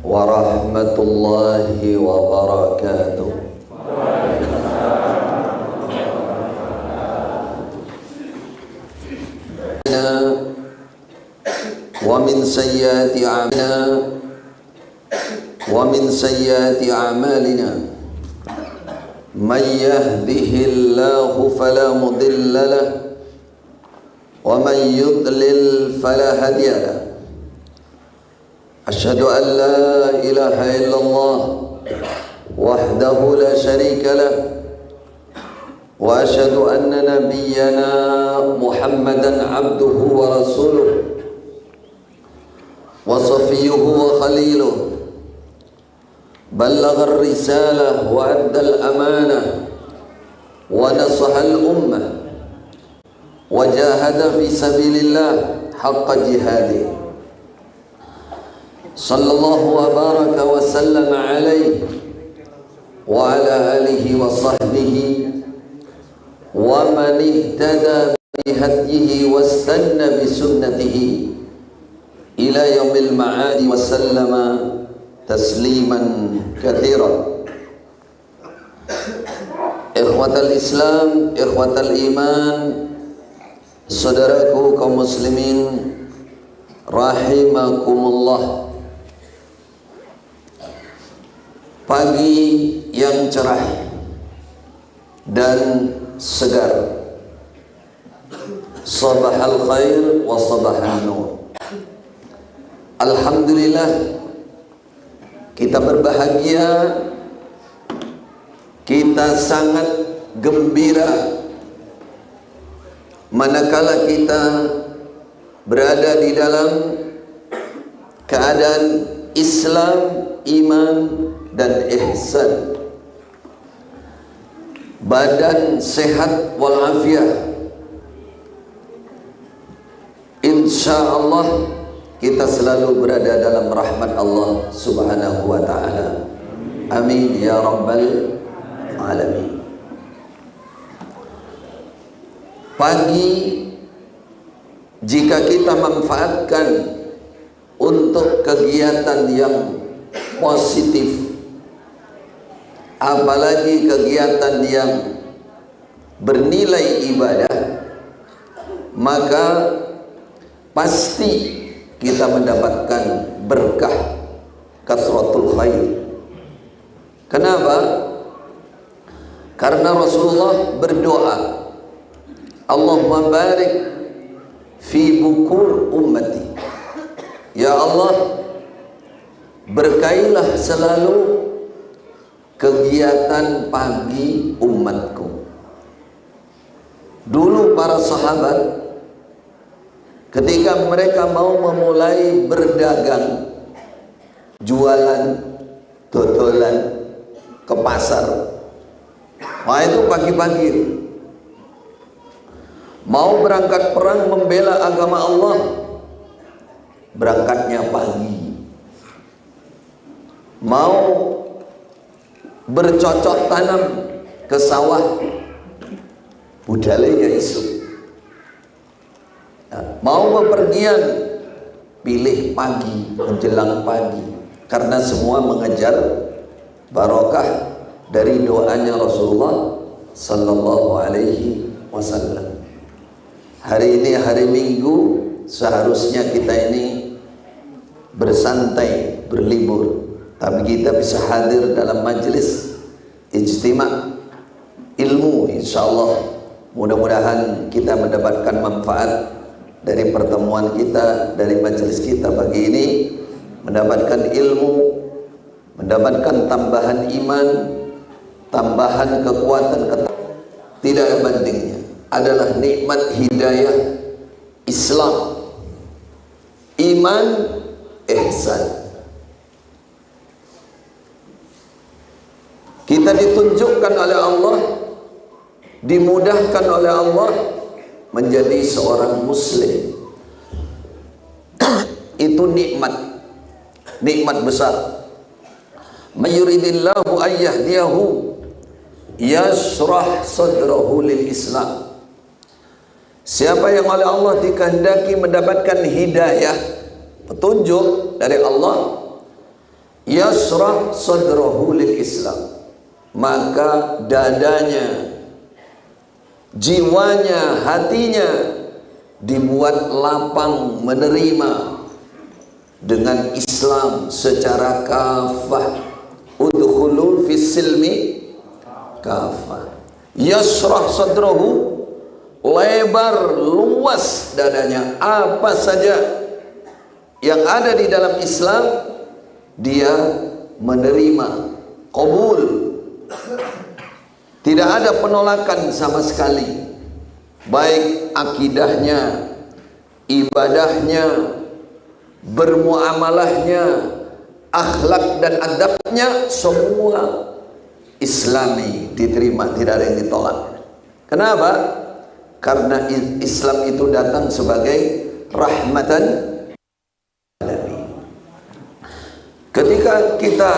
warahmatullahi wabarakatuh. Wa min sayyiati a'malina man yahdihillahu fala mudilla lahu wa man yudlil fala hadiya lahu. Asyhadu an la ilaha illallah wahdahu la syarika lahu wa asyhadu anna nabiyyana Muhammadan abduhu wa rasuluh wa safiyyuhu wa khaliluh. بلغ الرسالة وأدى الأمانة ونصح الأمة وجاهد في سبيل الله حق جهاده صلى الله وبارك وسلم عليه وعلى آله وصحبه ومن اهتدى بهديه واستنى بسنته إلى يوم المعاد وسلم tasliman katsiran. Ikhwatal Islam, ikhwatal iman, saudaraku kaum muslimin rahimakumullah. Pagi yang cerah dan segar, sabahal khair wa sabahal nur. Alhamdulillah, kita berbahagia, kita sangat gembira manakala kita berada di dalam keadaan Islam, iman dan ihsan, badan sehat walafiat. Insyaallah kita selalu berada dalam rahmat Allah subhanahu wa ta'ala. Amin ya rabbal alamin. Pagi jika kita manfaatkan untuk kegiatan yang positif, apalagi kegiatan yang bernilai ibadah, maka pasti kita mendapatkan berkah kasratul khair. Kenapa? Karena Rasulullah berdoa, Allahumma barik fi bukur ummati. Ya Allah, berkailah selalu kegiatan pagi umatku. Dulu para sahabat ketika mereka mau memulai berdagang, jualan, dodolan ke pasar, wah itu pagi-pagi. Mau berangkat perang membela agama Allah, berangkatnya pagi. Mau bercocok tanam ke sawah, budalanya isu. Mau bepergian, pilih pagi, menjelang pagi, karena semua mengejar barokah dari doanya Rasulullah sallallahu alaihi wasallam. Hari ini hari Minggu, seharusnya kita ini bersantai, berlibur, tapi kita bisa hadir dalam majelis ijtima' ilmu. Insyaallah mudah-mudahan kita mendapatkan manfaat dari pertemuan kita, dari majelis kita pagi ini, mendapatkan ilmu, mendapatkan tambahan iman, tambahan kekuatan. Tidak ada bandingnya adalah nikmat hidayah Islam, iman, ihsan. Kita ditunjukkan oleh Allah, dimudahkan oleh Allah menjadi seorang muslim. Itu nikmat, nikmat besar. Mayuridillahu ayyahdiyahu yashrah sadrahu lil Islam. Siapa yang oleh Allah dikehendaki mendapatkan hidayah, petunjuk dari Allah, yasrah sadrahu lil Islam, maka dadanya, jiwanya, hatinya dibuat lapang menerima dengan Islam secara kafah. Udkhulu fis silmi kafah. Yasrah sadrahu, lebar luas dadanya, apa saja yang ada di dalam Islam dia menerima, qabul, tidak ada penolakan sama sekali, baik akidahnya, ibadahnya, bermuamalahnya, akhlak dan adabnya, semua Islami, diterima, tidak ada yang ditolak. Kenapa? Karena Islam itu datang sebagai rahmatan alamin. Ketika kita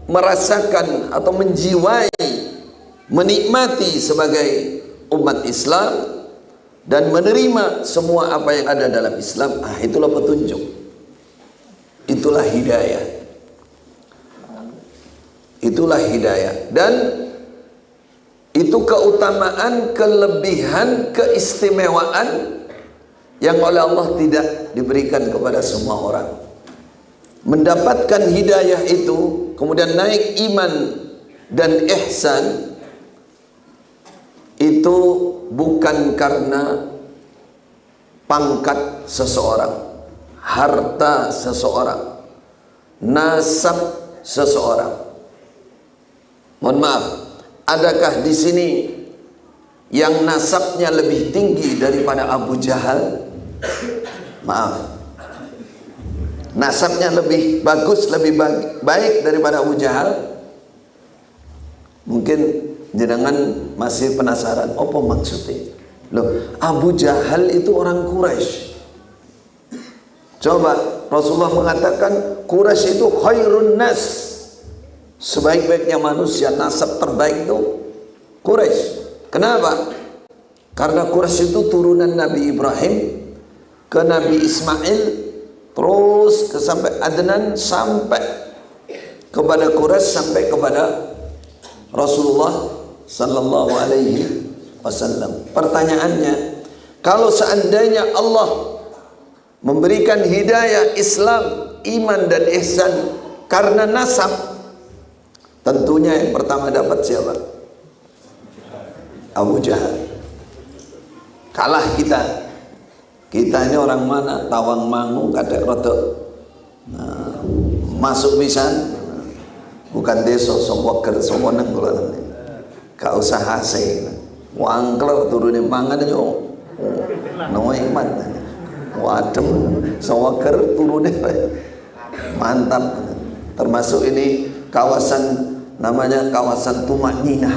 merasakan atau menjiwai, menikmati sebagai umat Islam dan menerima semua apa yang ada dalam Islam, itulah petunjuk, itulah hidayah, itulah hidayah. Dan itu keutamaan, kelebihan, keistimewaan yang oleh Allah tidak diberikan kepada semua orang. Mendapatkan hidayah itu, kemudian naik iman dan ihsan, itu bukan karena pangkat seseorang, harta seseorang, nasab seseorang. Mohon maaf, adakah di sini yang nasabnya lebih tinggi daripada Abu Jahal? Maaf, nasabnya lebih bagus, lebih baik daripada Abu Jahal? Mungkin jenengan masih penasaran, apa maksudnya? Loh, Abu Jahal itu orang Quraisy. Coba Rasulullah mengatakan Quraisy itu khairun nas, sebaik-baiknya manusia, nasab terbaik itu Quraisy. Kenapa? Karena Quraisy itu turunan Nabi Ibrahim ke Nabi Ismail, terus ke sampai Adnan, sampai kepada Quraisy, sampai kepada Rasulullah sallallahu alaihi wasallam. Pertanyaannya, kalau seandainya Allah memberikan hidayah Islam, iman dan ihsan karena nasab, tentunya yang pertama dapat siapa? Abu Jahal. Kalah kita. Kita ini orang mana? Tawang Mangu, kadek rodok. Nah, masuk pisan. Bukan desa, sopoker, soponeng kula temen. Gak usah hase. Wangkler turunin mangan yo. No iman. Wadem, sopoker turunin mantap. Termasuk ini kawasan, namanya kawasan Tumak Ninah,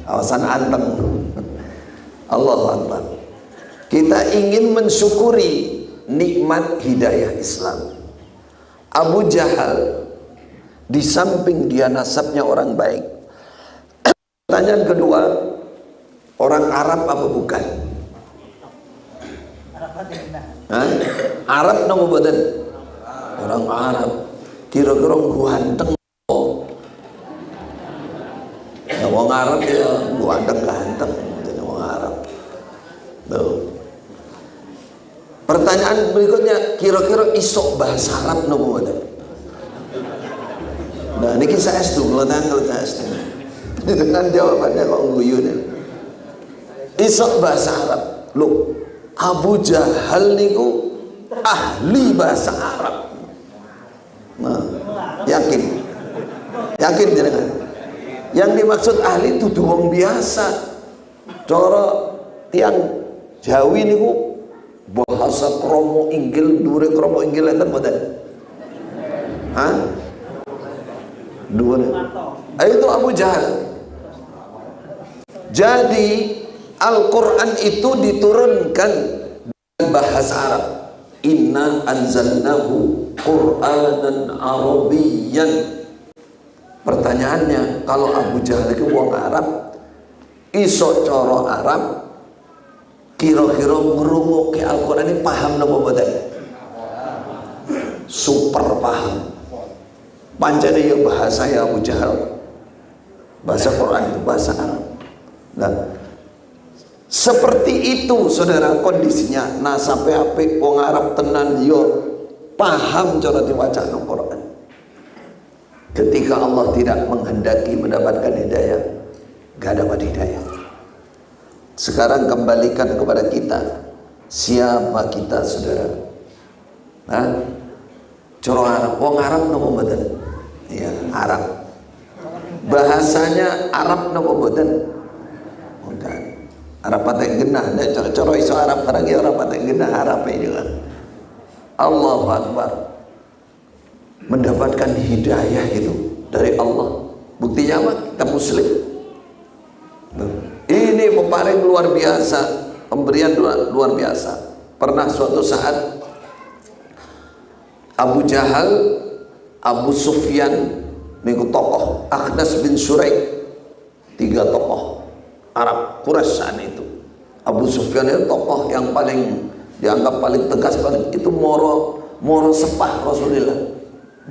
kawasan Anteng. Allahu Akbar. Kita ingin mensyukuri nikmat hidayah Islam. Abu Jahal, di samping dia nasabnya orang baik, pertanyaan kedua, orang Arab apa bukan? Arab nama badan orang Arab, kira-kira ganteng. Ya wong Arab ya ganteng, jadi wong Arab. Tuh. Pertanyaan berikutnya, kira-kira isok bahasa Arab nama badan. Nah, ini kisah S2, kalau tanggal S2. Dengan jawabannya kok guyu nih. Isok bahasa Arab. Loh, Abu Jahal niku ahli bahasa Arab. Nah, yakin? Yakin jenengan? Yang dimaksud ahli itu wong biasa. Cara tiang Jawi niku bahasa kromo inggil, dure kromo inggil enten mboten? Hah? Dua. Itu Abu Jahal. Jadi Al-Quran itu diturunkan dengan bahasa Arab. Inna anzalnahu Qur'anan Arabiyyan. Pertanyaannya, kalau Abu Jahal itu wong Arab, iso coro Arab, kira-kira ngrungokke Al-Quran ini paham napa mboten? super paham. Pancene ya bahasa ya Abu Jahal. Bahasa Quran itu bahasa Arab. Nah, seperti itu saudara kondisinya. Nah sampai apik wong Arab tenan yo paham cara diwaca Al-Quran. Ketika Allah tidak menghendaki mendapatkan hidayah, gak dapat hidayah. Sekarang kembalikan kepada kita, siapa kita saudara? Hah? Coro Arab, wong Arab nopo mboten? Ya, Arab. Bahasanya Arab nopo mboten? Mboten. Arab patek genah, nek coro iso Arab barang ya ora patek genah Arab juga. Allahu Akbar. Mendapatkan hidayah itu dari Allah. Buktinya apa? Kita muslim. Ini peparing luar biasa, pemberian luar biasa. Pernah suatu saat Abu Jahal, Abu Sufyan, niku tokoh Akhnas bin Syuraik, 3 tokoh Arab Quraisy saat itu. Abu Sufyan itu tokoh yang paling dianggap paling tegas, paling itu moro sepah Rasulullah.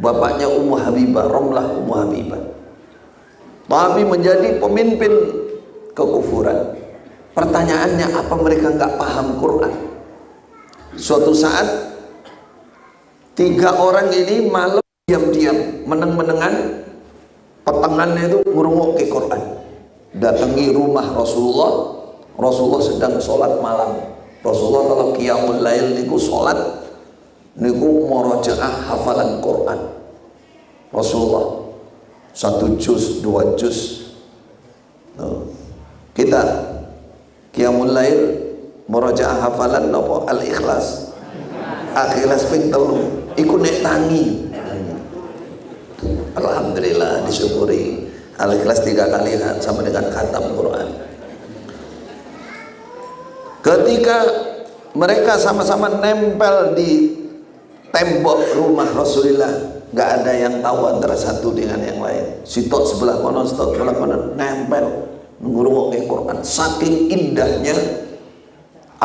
Bapaknya Ummu Habibah, Romlah Ummu Habibah. Tapi menjadi pemimpin kekufuran. Pertanyaannya, apa mereka nggak paham Quran? Suatu saat 3 orang ini malam diam-diam meneng-menengan petengannya itu ngurungokke Quran. Datangi rumah Rasulullah. Rasulullah sedang sholat malam. Rasulullah kalau qiyamul lail niku sholat niku murajaah hafalan Quran. Rasulullah 1 juz 2 juz. Kita qiyamul lail murajaah hafalan napa? Al-Ikhlas. Al-Ikhlas ping 3 iku nek tangi. Alhamdulillah, disyukuri. Al-Ikhlas 3 kali sama dengan khatam Quran. Ketika mereka sama-sama nempel di tembok rumah Rasulullah, nggak ada yang tahu antara satu dengan yang lain. Sitok sebelah konon, sitok sebelah konon, nempel ngurungokke Quran. Saking indahnya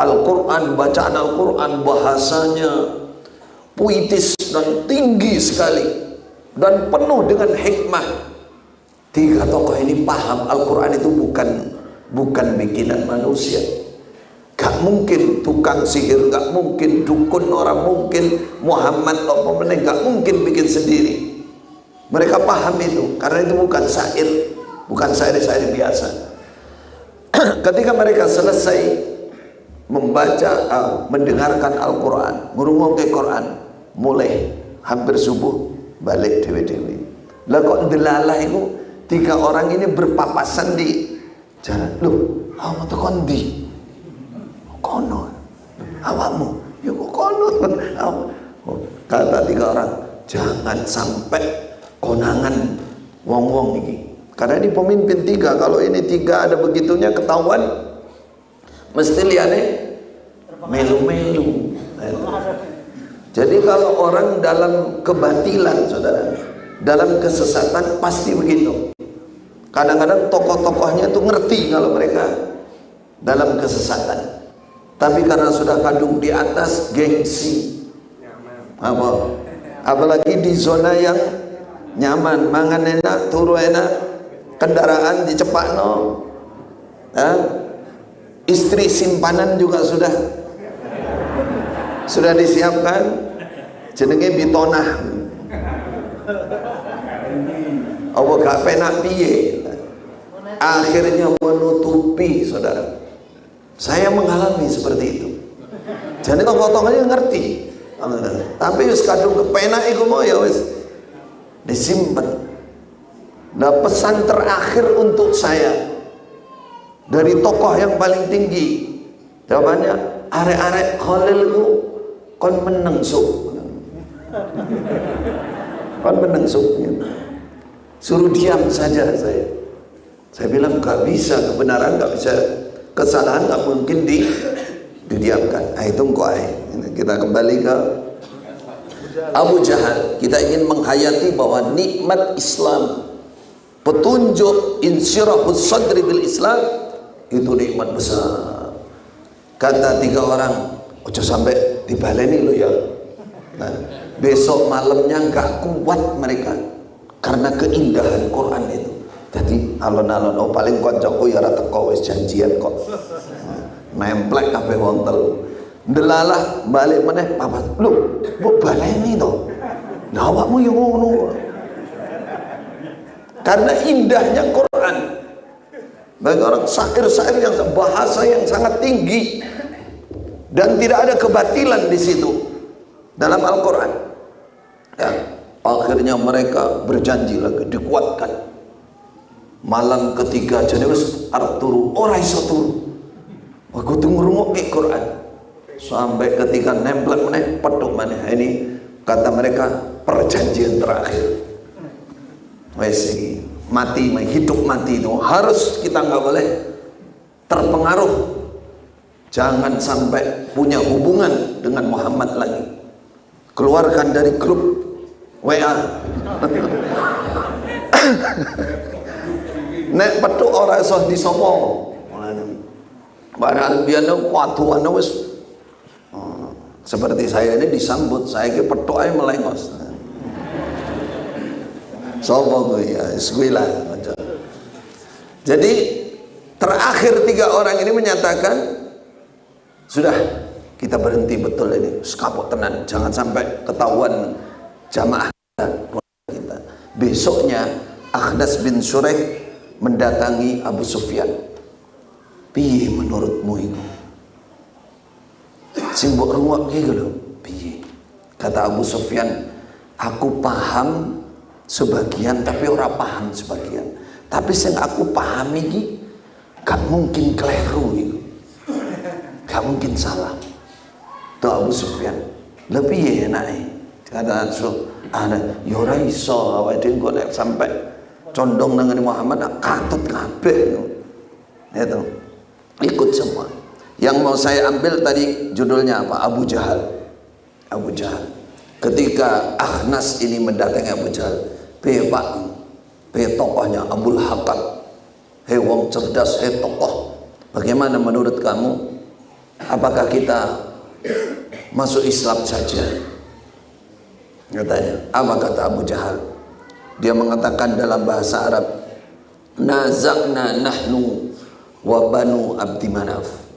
Al-Quran, bacaan Al-Quran, bahasanya puitis dan tinggi sekali dan penuh dengan hikmah. 3 tokoh ini paham Al-Quran itu bukan bikinan manusia. Gak mungkin tukang sihir, gak mungkin dukun, orang mungkin Muhammad apa meneh, gak mungkin bikin sendiri. Mereka paham itu karena itu bukan syair, bukan syair-syair biasa. Ketika mereka selesai membaca, mendengarkan Al-Quran, ngurungokke Quran, mulai hampir subuh balik dewe-dewe. Lah kok delalah itu 3 orang ini berpapasan di jalan. Loh, awak tekan ndi? Kono, awakmu, ya kok kono. Kata 3 orang, jangan sampai konangan wong-wong ini. Karena ini pemimpin 3, kalau ini 3 ada begitunya ketahuan, mesti liane melu-melu. Jadi kalau orang dalam kebatilan, saudara, dalam kesesatan pasti begitu. Kadang-kadang tokoh-tokohnya itu ngerti kalau mereka dalam kesesatan. Tapi karena sudah kadung di atas, gengsi. Apa? Apalagi di zona yang nyaman, mangan enak, turu enak, kendaraan dicepakno, istri simpanan juga sudah disiapkan, jenenge bitonah. Apa gak penak piye? Akhirnya menutupi, saudara. Saya mengalami seperti itu. Jadi tokoh-tokohnya ngerti. Tapi wis kadung kepenak iku mau ya wis disimpan. Nah, pesan terakhir untuk saya dari tokoh yang paling tinggi, jawabannya arek-arek Khalil ku kon meneng suk. Kon meneng suk. Suruh diam saja saya. Saya bilang gak bisa, kebenaran gak bisa, kesalahan gak mungkin didiamkan. Itu engkau. Kita kembali ke Abu Jahal. Kita ingin menghayati bahwa nikmat Islam, petunjuk insyirahus sadri bil Islam, itu nikmat besar. Kata 3 orang, ojo sampai dibaleni lo ya. Nah, besok malamnya nggak kuat mereka karena keindahan Quran itu. Jadi alon-alon, oh paling koncoku ya rata teko wis janjian kok. Nemplek kabeh wong telu. Ndelalah balik meneh papa. Lho, mbok baleni to. Lah awakmu yo ngono. Karena indahnya Quran. Bagi orang syair-syair yang bahasa yang sangat tinggi dan tidak ada kebatilan di situ dalam Al-Quran. Ya, akhirnya mereka berjanji lagi, dikuatkan. Malam ketiga jadi wis arep turu, ora iso turu. Aku tunggu ngrungokke Quran. Sampai ketika nemplek meneh petuk maneh. Ini kata mereka perjanjian terakhir. Wes mati, hidup mati itu harus kita nggak boleh terpengaruh. Jangan sampai punya hubungan dengan Muhammad lagi. Keluarkan dari grup WA. Nek petuk ora iso disopo. Padahal biyen kuatuan wis seperti saya ini disambut, saya ke petuk ae melengos. Sopo gue ya, iswilah. Jadi terakhir tiga orang ini menyatakan sudah kita berhenti betul ini, sekapok tenan, jangan sampai ketahuan jamaah kita. Besoknya Akhnas bin Syuraih mendatangi Abu Sufyan. Piye menurutmu itu? Sing mbok rungokke iki lho, piye? Kata Abu Sufyan, aku paham sebagian tapi ora paham sebagian. Tapi sing aku paham iki gak mungkin keliru iki. Gak mungkin salah. Tuh Abu Sufyan, lebih enake. Kata ada ya ora iso awake dhewe kok sampai condong nang Muhammad katut kabeh. Itu. Ikut semua. Yang mau saya ambil tadi judulnya apa? Abu Jahal. Abu Jahal. Ketika Akhnas ini mendatangi Abu Jahal, Pak, tokohnya Abul Hakam. Hei wong cerdas, hei tokoh. Bagaimana menurut kamu? Apakah kita masuk Islam saja? Katanya. Apa kata Abu Jahal? Dia mengatakan dalam bahasa Arab, nazakna nahnu wa banu Abdi Manaf.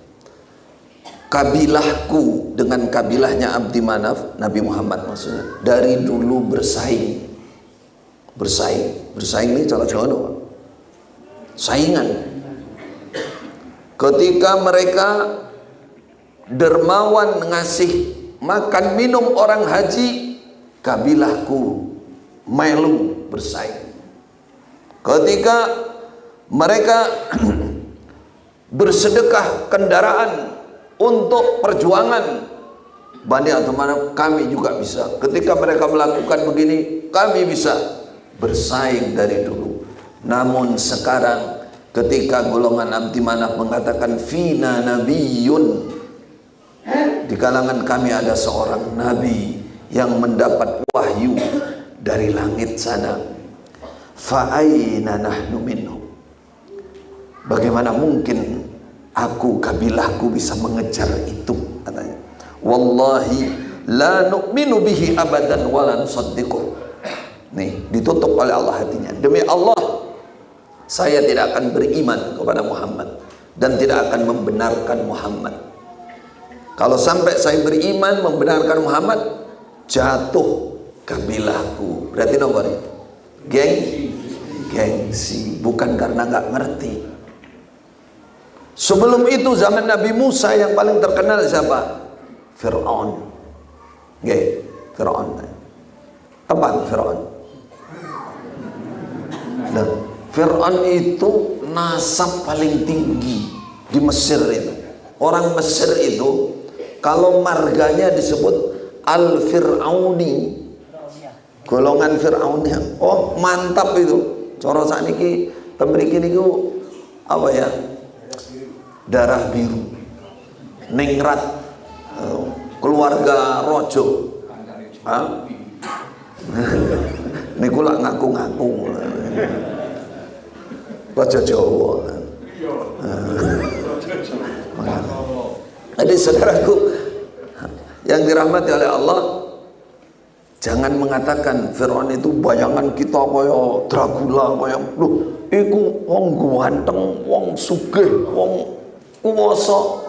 Kabilahku dengan kabilahnya Abdi Manaf, Nabi Muhammad maksudnya, dari dulu bersaing. Bersaing ini cara Jawa apa? Saingan. Ketika mereka dermawan ngasih makan minum orang haji, kabilahku melu bersaing. Ketika mereka bersedekah kendaraan untuk perjuangan Bani Abdi Manaf, kami juga bisa. Ketika mereka melakukan begini, kami bisa bersaing dari dulu. Namun sekarang ketika golongan Abdi Manaf mengatakan fina nabiyun, di kalangan kami ada seorang nabi yang mendapat wahyu dari langit sana, fa aina nahnu minhu, bagaimana mungkin aku, kabilahku bisa mengejar itu, katanya. Wallahi la nu'minu bihi abadan wa la nusaddiquh. Nih, ditutup oleh Allah hatinya. Demi Allah, saya tidak akan beriman kepada Muhammad dan tidak akan membenarkan Muhammad. Kalau sampai saya beriman membenarkan Muhammad, jatuh kabilahku. Berarti nomor gengsi, bukan karena nggak ngerti. Sebelum itu zaman Nabi Musa yang paling terkenal siapa? Fir'aun. Fir'aun. Apa Fir'aun? Nah, Fir'aun itu nasab paling tinggi di Mesir itu. Orang Mesir itu kalau marganya disebut Al-Fir'auni, golongan Fir'aunnya. Oh mantap itu. Cara sakniki temriki niku apa ya? Darah biru, ningrat, keluarga rojo. Niku lak ngaku-ngaku rojo Jawa. Jadi saudaraku yang dirahmati oleh Allah, Jangan mengatakan Fir'aun itu bayangan kita kaya Dracula, kaya loh, iku wong ganteng, wong sugih, wong kuwasa,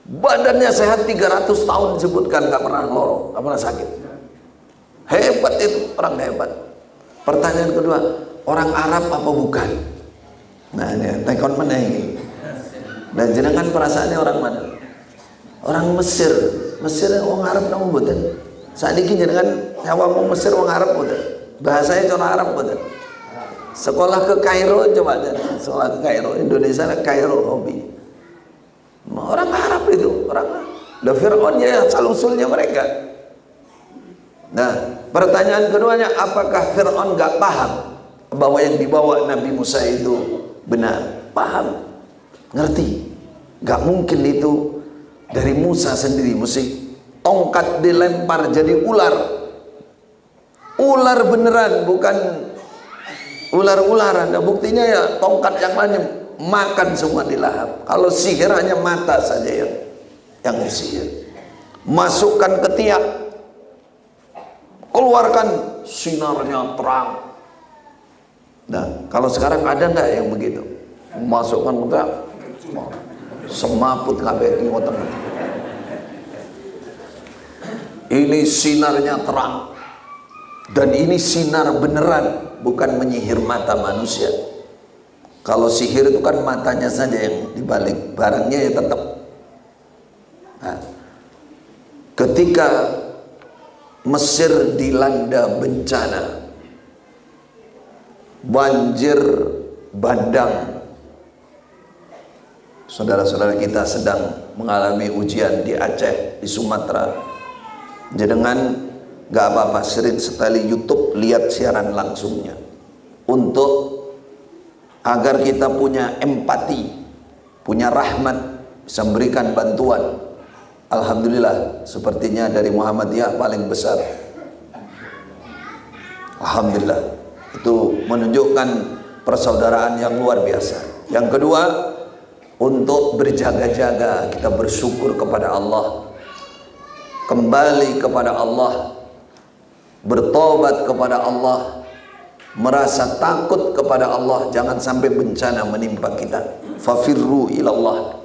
badannya sehat 300 tahun disebutkan, gak pernah loro, gak pernah sakit. Hebat itu, orang hebat. Pertanyaan kedua, orang Arab apa bukan? Nah ini tekon mana ini? Dan jenengan perasaannya orang mana? Orang Mesir. Mesir orang Arab kamu bukan? Saat ini jenengan nyawa Mesir orang Arab bukan? Bahasanya orang Arab bukan? Sekolah ke Kairo coba aja. Sekolah ke Kairo, Indonesia Kairo hobi. Orang Arab itu, orang Arab. Dan Fir'aun ya asal usulnya mereka. Nah, pertanyaan keduanya, apakah Fir'aun gak paham bahwa yang dibawa Nabi Musa itu benar? Paham, ngerti. Gak mungkin itu dari Musa sendiri, mesti tongkat dilempar jadi ular. Ular beneran, bukan ular-ularan. Nah, buktinya ya tongkat yang lain makan semua dilahap. Kalau sihir hanya mata saja yang disihir. Masukkan ke tiak, keluarkan sinarnya terang. Nah, kalau sekarang ada nggak yang begitu? Masukkan ke tiak, semaput kabeh ngoten. Ini sinarnya terang. Dan ini sinar beneran, bukan menyihir mata manusia. Kalau sihir itu kan matanya saja yang dibalik, barangnya ya tetap. Nah, ketika Mesir dilanda bencana, banjir bandang, saudara-saudara kita sedang mengalami ujian di Aceh, di Sumatera. Jenengan gak apa-apa, sering sekali YouTube lihat siaran langsungnya, untuk agar kita punya empati, punya rahmat, bisa memberikan bantuan. Alhamdulillah, sepertinya dari Muhammadiyah paling besar. Alhamdulillah, itu menunjukkan persaudaraan yang luar biasa. Yang kedua, untuk berjaga-jaga, kita bersyukur kepada Allah, kembali kepada Allah, bertobat kepada Allah, merasa takut kepada Allah. Jangan sampai bencana menimpa kita. Fafirru ilallah.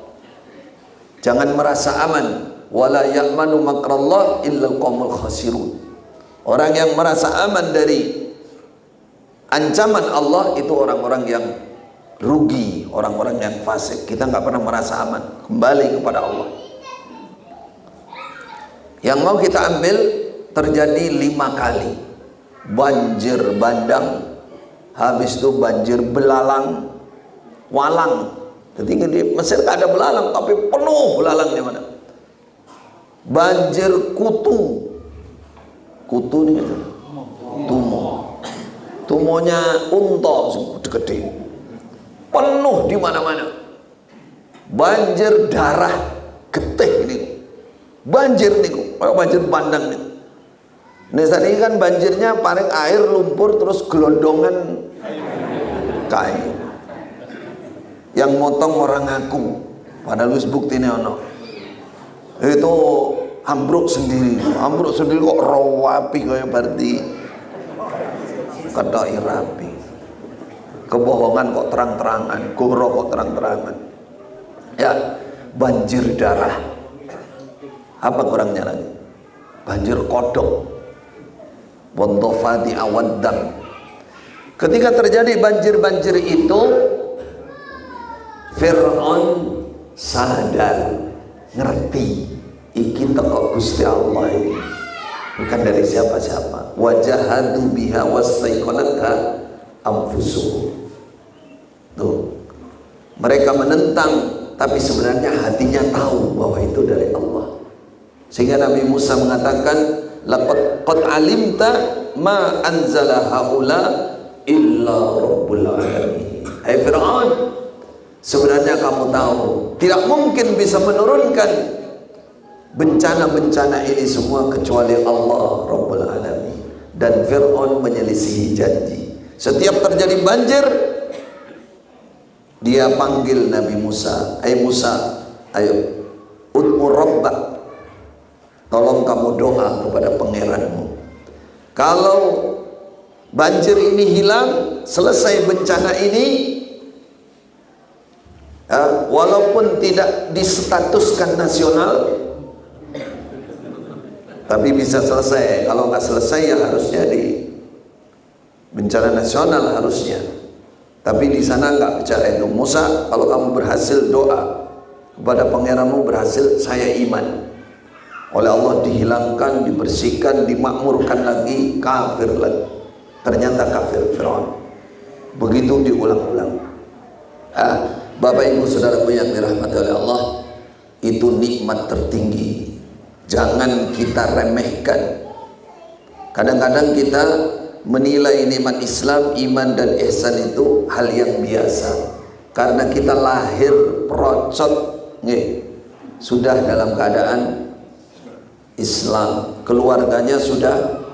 Jangan merasa aman. Wala ya'manu makrallah illa al-qaumul khasirun. Orang yang merasa aman dari ancaman Allah itu orang-orang yang rugi, orang-orang yang fasik. Kita nggak pernah merasa aman. Kembali kepada Allah. Yang mau kita ambil, terjadi 5 kali banjir bandang, habis itu banjir belalang, walang. Ketika di Mesir ada belalang, tapi penuh belalangnya mana. Banjir kutu, kutu ini gitu, tumo, tumonya unta gede-gede, penuh di mana-mana. Banjir darah, getih ini, banjir nih, banjir bandang nih. Nah, saat ini kan banjirnya paling air lumpur terus gelondongan kayu. Yang motong orang aku, padahal wis bukti ono. Itu ambruk sendiri kok rapi kayak berarti kedai rapi. Kebohongan kok terang-terangan, goro kok terang-terangan. Ya, banjir darah. Apa kurangnya lagi? Banjir kodok. Bontofati awaddam. Ketika terjadi banjir-banjir itu, Fir'aun sadar, ngerti, iki teko Gusti Allah ini, bukan dari siapa-siapa. Wajahadu biha wasaiqanatha anfusuhum. Tuh, mereka menentang, tapi sebenarnya hatinya tahu bahwa itu dari Allah. Sehingga Nabi Musa mengatakan, laqad alimta ma anzala haula illa rabbul alamin. Hai Fir'aun, sebenarnya kamu tahu tidak mungkin bisa menurunkan bencana-bencana ini semua kecuali Allah Rabbul Alamin. Dan Fir'aun menyelisihi janji. Setiap terjadi banjir, dia panggil Nabi Musa, "Hai Musa, ayo ud'u rabbak, tolong kamu doa kepada pangeranmu. Kalau banjir ini hilang, selesai bencana ini, walaupun tidak distatuskan nasional, tapi bisa selesai. Kalau nggak selesai ya harusnya di bencana nasional harusnya. Tapi di sana nggak bicara itu. Musa, kalau kamu berhasil doa kepada pangeranmu, berhasil, saya iman. Oleh Allah dihilangkan, dibersihkan, dimakmurkan lagi, kafir lagi. Ternyata kafir Firaun. Begitu diulang-ulang. Bapak Ibu Saudaraku yang dirahmati oleh Allah, itu nikmat tertinggi. Jangan kita remehkan. Kadang-kadang kita menilai nikmat Islam, iman dan ihsan itu hal yang biasa. Karena kita lahir procot, sudah dalam keadaan Islam, keluarganya sudah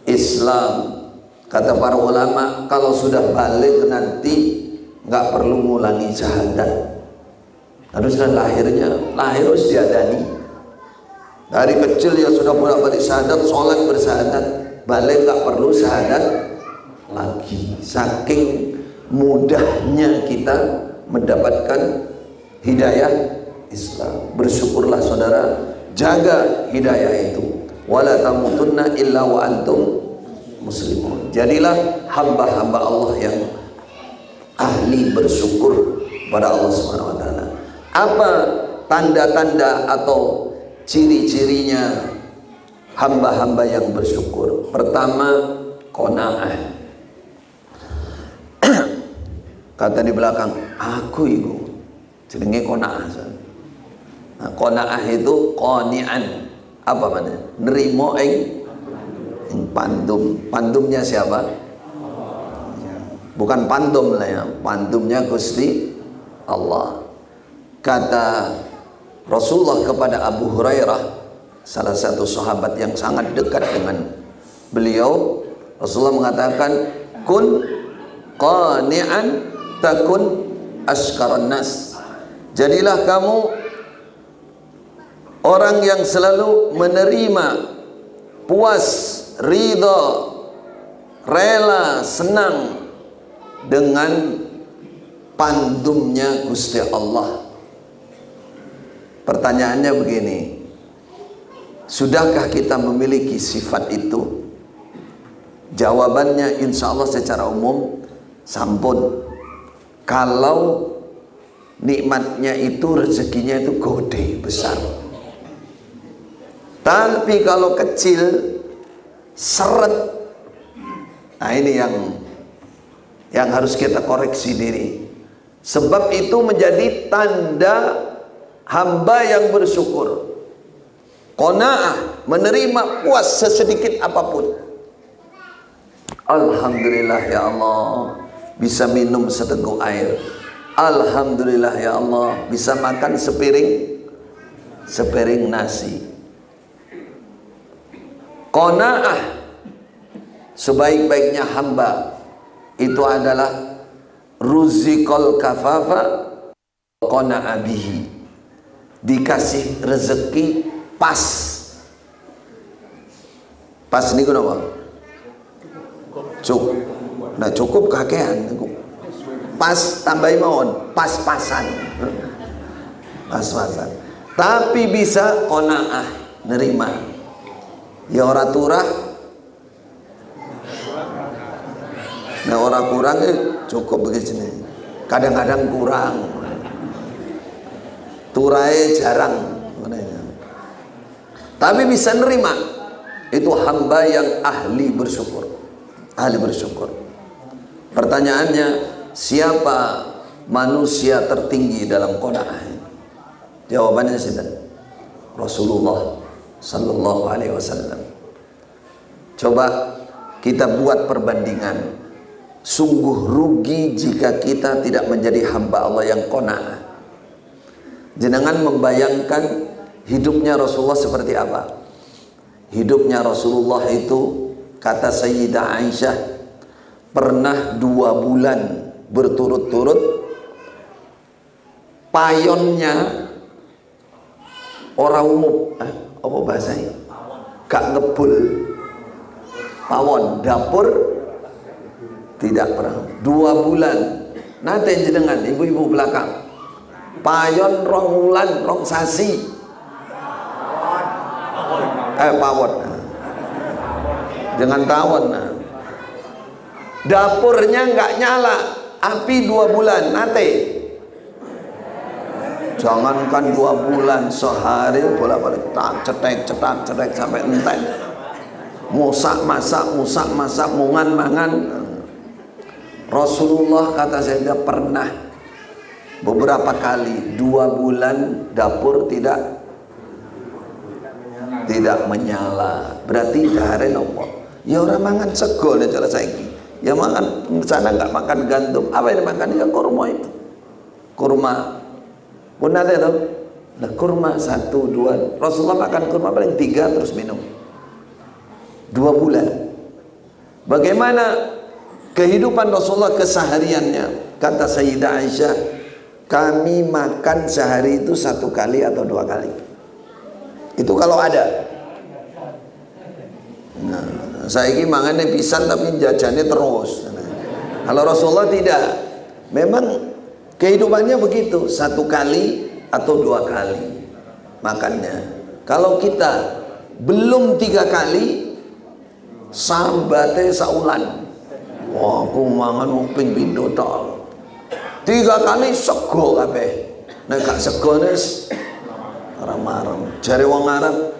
Islam. Kata para ulama, kalau sudah balik nanti nggak perlu ngulangi syahadat. Harus lahir harus diadani. Dari kecil ya sudah bolak-balik syahadat, sholat bersyahadat, balik nggak perlu syahadat lagi. Saking mudahnya kita mendapatkan hidayah Islam. Bersyukurlah saudara, jaga hidayah itu. Wala tamutunna illa wa antum muslimun. Jadilah hamba-hamba Allah yang ahli bersyukur pada Allah Subhanahu wa taala. Apa tanda-tanda atau ciri-cirinya hamba-hamba yang bersyukur? Pertama, qanaah. Kata di belakang, aku iku jenenge qanaah. Nah, qanaah itu qani'an. Apa maknanya? Nerimo ing pandum. Pandumnya siapa? Bukan pandum lah ya. Pandumnya Gusti Allah. Kata Rasulullah kepada Abu Hurairah, salah satu sahabat yang sangat dekat dengan beliau, Rasulullah mengatakan, kun qani'an takun asykaran nas. Jadilah kamu orang yang selalu menerima, puas, ridha, rela, senang dengan pandumnya Gusti Allah. Pertanyaannya begini, sudahkah kita memiliki sifat itu? Jawabannya insya Allah secara umum sampun. Kalau nikmatnya itu, rezekinya itu gede, besar. Tapi kalau kecil, seret. Nah ini yang harus kita koreksi diri. Sebab itu menjadi tanda hamba yang bersyukur. Qanaah, menerima, puas sesedikit apapun. Alhamdulillah ya Allah, bisa minum seteguk air. Alhamdulillah ya Allah, bisa makan sepiring nasi. Qanaah, sebaik-baiknya hamba itu adalah ruzikal kafafa qana'a bihi, dikasih rezeki pas. Pas ini kenapa? Cukup. Nah cukup kakean. Pas tambahin mawon, pas-pasan. Pas-pasan. Tapi bisa qanaah, nerima. Ya ora turah. Nah orang kurang cukup begini. Kadang-kadang kurang. Turai jarang. Tapi bisa nerima. Itu hamba yang ahli bersyukur. Ahli bersyukur. Pertanyaannya, siapa manusia tertinggi dalam qanaah? Jawabannya sudah Rasulullah sallallahu alaihi wasallam. Coba kita buat perbandingan. Sungguh rugi jika kita tidak menjadi hamba Allah yang qanaah. Jenengan membayangkan hidupnya Rasulullah seperti apa? Hidupnya Rasulullah itu, kata Sayyidah Aisyah, pernah 2 bulan berturut-turut payonnya orang umum, apa bahasanya? Gak ngebul. pawon dapur tidak pernah. 2 bulan nanti jenengan ibu-ibu belakang payon 2 bulan 2 sasi pawon jangan tawon. Dapurnya nggak nyala, api 2 bulan nanti. Jangankan 2 bulan, sehari bolak-balik cetek sampai entek. Musak masak, mungan mangan. Rasulullah kata saya pernah beberapa kali 2 bulan dapur tidak menyala. Berarti dahare nopo? Ya orang mangan sego nek cara saiki. Ya makan sana nggak makan gandum. Apa yang dimakan? Ya kurma itu. Kurma. Pun ada tuh. Nah, kurma 1, 2. Rasulullah makan kurma paling 3 terus minum. 2 bulan. Bagaimana kehidupan Rasulullah kesehariannya? Kata Sayyidah Aisyah, kami makan sehari itu 1 kali atau 2 kali. Itu kalau ada. Nah, saya ini mangannya pisan tapi jajannya terus. Kalau Rasulullah tidak. Memang kehidupannya begitu, 1 kali atau 2 kali makannya. Kalau kita belum 3 kali, sambate saulan. Wah, aku mangan wong ping pindho tok. 3 kali sego kabeh. Nek gak sego nes marem-marem. Jare wong Arab,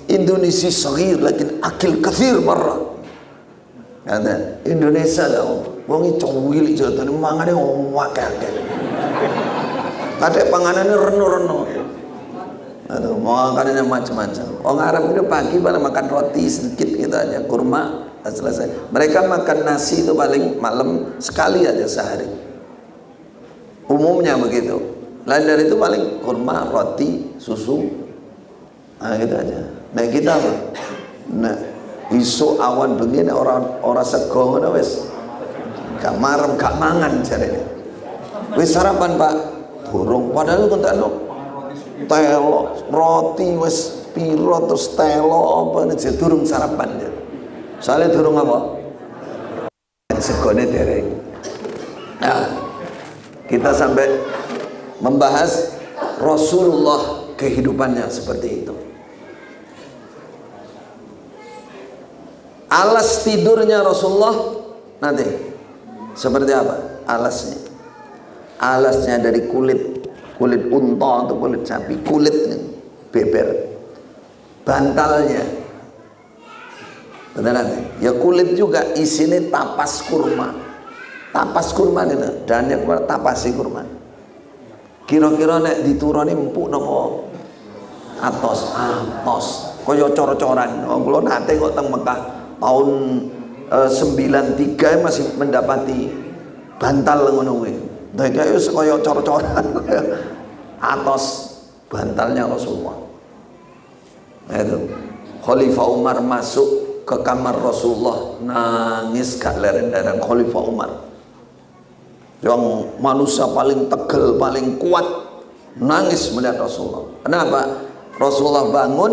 Indonesia sagir lakin akil kathir marah. Kata Indonesia lah, wong iki cilik jatane mangane akeh-akeh. Kadek panganannya reno-reno. Aduh, makanannya macam-macam. Orang Arab itu pagi pada makan roti sedikit gitu aja, kurma selesai. Mereka makan nasi itu paling malam sekali aja sehari. Umumnya begitu. Lain dari itu paling kurma, roti, susu. Nah gitu aja. Nah kita apa? Nah isu awan begini orang sego ngono wis. Gak marem, gak mangan jarene. Wis sarapan Pak? Burung. Padahal kentakno telo, roti wis piro terus telo apa nek durung sarapan ya. Soalnya durung apa? Segone dereng. Nah, kita sampai membahas Rasulullah kehidupannya seperti itu. Alas tidurnya Rasulullah nanti seperti apa? Alasnya dari kulit unta atau kulit sapi, kulit beber. Bantalnya nanti ya kulit juga, isinya tapas kurma. Tapas kurma itu dan yang tapasi kurma. Kira-kira nek dituruni empuk napa atos kaya cor-coran. Kula nate kok teng Mekah tahun 93 masih mendapati bantal ngono kuwi. Nah kaya kaya cor-coran. Atos bantalnya Rasulullah. Itu Khalifah Umar masuk ke kamar Rasulullah, nangis gak leren-leren. Khalifah Umar yang manusia paling tegel, paling kuat, nangis melihat Rasulullah. Kenapa? Rasulullah bangun,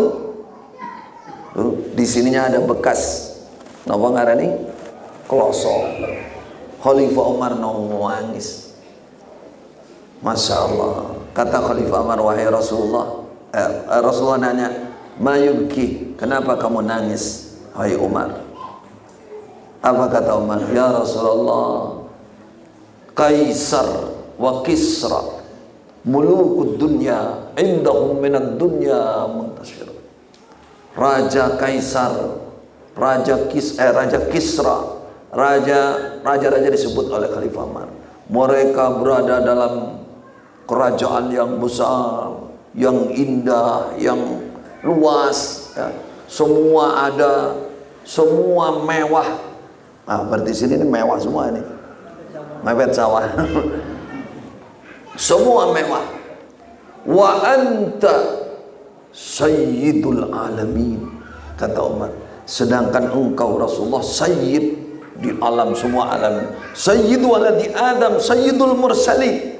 di sininya ada bekas napa ngarani kloso. Khalifah Umar nangis. Masya Allah. Kata Khalifah Umar, wahai Rasulullah, Rasulullah nanya, mayubki, kenapa kamu nangis wahai Umar? Apa kata Umar? Ya Rasulullah, Kaisar wa Kisra mulukud dunya indahum minad dunya muntashir. Raja Kaisar, Raja Kisra, raja-raja disebut oleh Khalifah Umar. Mereka berada dalam kerajaan yang besar, yang indah, yang luas, ya. Semua ada, semua mewah. Nah, berarti sini ini mewah semua ini. Mepet sawah. Semua mewah. Wa anta sayyidul alamin, kata Umar. Sedangkan engkau Rasulullah sayyid di alam, semua alam. Sayyidu waladi Adam, sayyidul mursalin.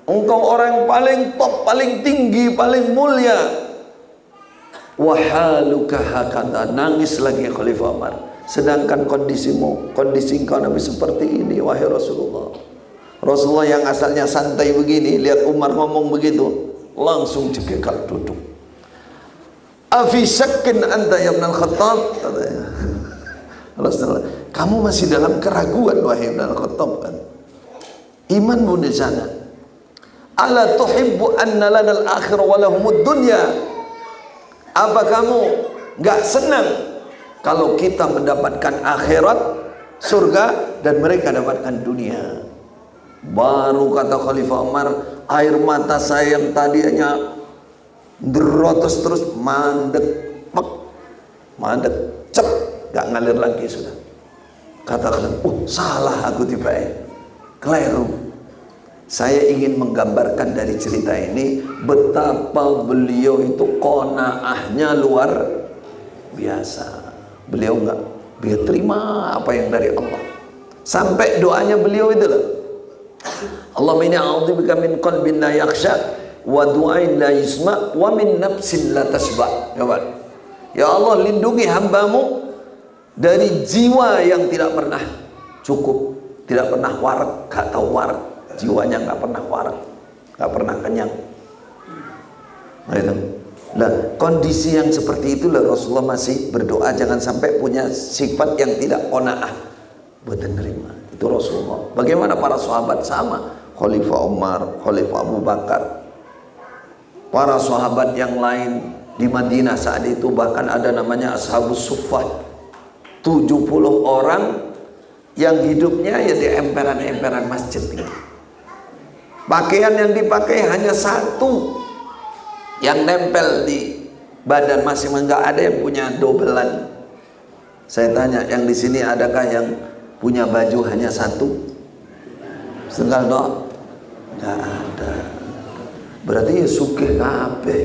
Engkau orang paling top, paling tinggi, paling mulia. wa haluka hakadha, nangis lagi Khalifah Umar, sedangkan kondisimu, kondisi engkau Nabi seperti ini wahai Rasulullah. Rasulullah yang asalnya santai begini, lihat Umar ngomong begitu, langsung cekikal duduk. Afi syakkin anta ya Ibn al-Khattab, katanya. Rasulullah, kamu masih dalam keraguan wahai Ibn al-Khattab kan? Imanmu di sana. Ala tuhibbu anna lana al-akhir wa lahumud dunya. Apa kamu enggak senang kalau kita mendapatkan akhirat, surga, dan mereka dapatkan dunia? Baru kata Khalifah Umar, air mata saya yang tadinya derotos terus mandek, cep, gak ngalir lagi sudah. Katakan, salah aku tiba keliru. Saya ingin menggambarkan dari cerita ini betapa beliau itu qanaahnya luar biasa. Beliau enggak, dia terima apa yang dari Allah. Sampai doanya beliau itu loh, Allahumma inni a'udzubika min qalbin la yakhsha wa du'ain la yusma wa min nafsin la tasba. Ya Allah, lindungi hambamu dari jiwa yang tidak pernah cukup, tidak pernah warak, gak tahu warak, jiwanya gak pernah warak, gak pernah kenyang. Nah, kondisi yang seperti itulah Rasulullah masih berdoa jangan sampai punya sifat yang tidak qanaah buat menerima. Itu Rasulullah. Bagaimana para sahabat sama, Khalifah Umar, Khalifah Abu Bakar, para sahabat yang lain di Madinah saat itu, bahkan ada namanya Ashabus Suffah, 70 orang yang hidupnya ya di emperan-emperan masjid ini. Pakaian yang dipakai hanya satu yang nempel di badan masing-masing, enggak ada yang punya dobelan. Saya tanya, yang di sini adakah yang punya baju hanya satu? Setengah dok? Enggak ada. Berarti ya sugih kabeh.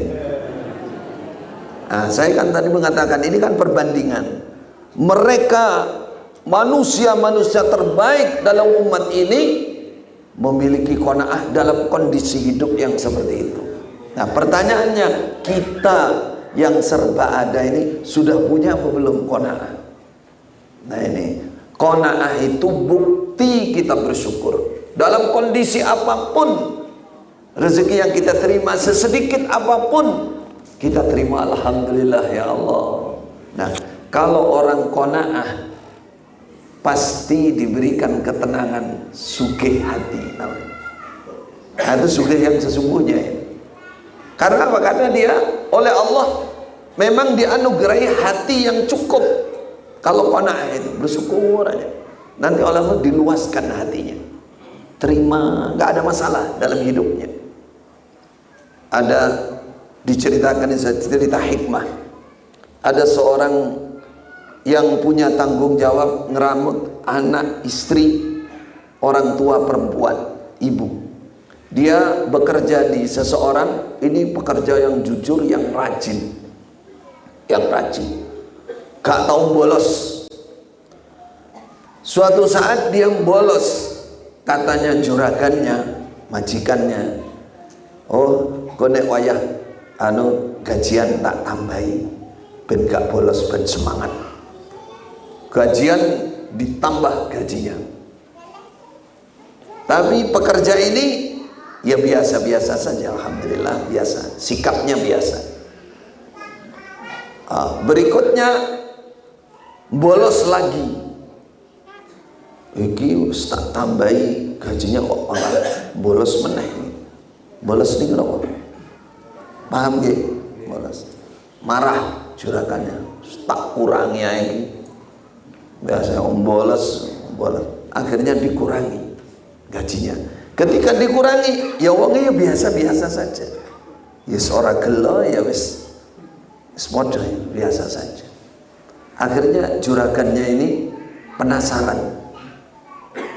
Nah, saya kan tadi mengatakan ini kan perbandingan. Mereka manusia-manusia terbaik dalam umat ini memiliki qanaah dalam kondisi hidup yang seperti itu. Nah, pertanyaannya, kita yang serba ada ini sudah punya apa belum qanaah? Nah, ini qanaah itu bukti kita bersyukur dalam kondisi apapun. Rezeki yang kita terima sesedikit apapun kita terima, alhamdulillah ya Allah. Nah, kalau orang qanaah pasti diberikan ketenangan, sugih hati. Nah, itu sugih yang sesungguhnya ya. Karena apa? Karena dia oleh Allah memang dianugerahi hati yang cukup. Kalau qanaah itu bersyukur aja, nanti oleh Allah diluaskan hatinya, terima, nggak ada masalah dalam hidupnya. Ada diceritakan cerita hikmah, ada seorang yang punya tanggung jawab ngeramut anak, istri, orang tua perempuan, ibu. Dia bekerja di seseorang, ini pekerja yang jujur, yang rajin, gak tahu bolos. Suatu saat dia bolos, katanya juragannya, majikannya, oh konek wayah gajian tak tambahi, ben gak bolos, ben semangat. Gajian ditambah gajinya. Tapi pekerja ini ya biasa-biasa saja, alhamdulillah biasa, sikapnya biasa. Berikutnya bolos lagi, iki tak tambahi gajinya kok malah bolos meneh. Bolos ini kenapa? Paham gak? Bolos, marah juragannya, tak kurangi ini. Biasa bolos, akhirnya dikurangi gajinya. Ketika dikurangi, ya uangnya biasa-biasa saja. Ya seorang gelo ya wis model biasa saja. Akhirnya juragannya ini penasaran.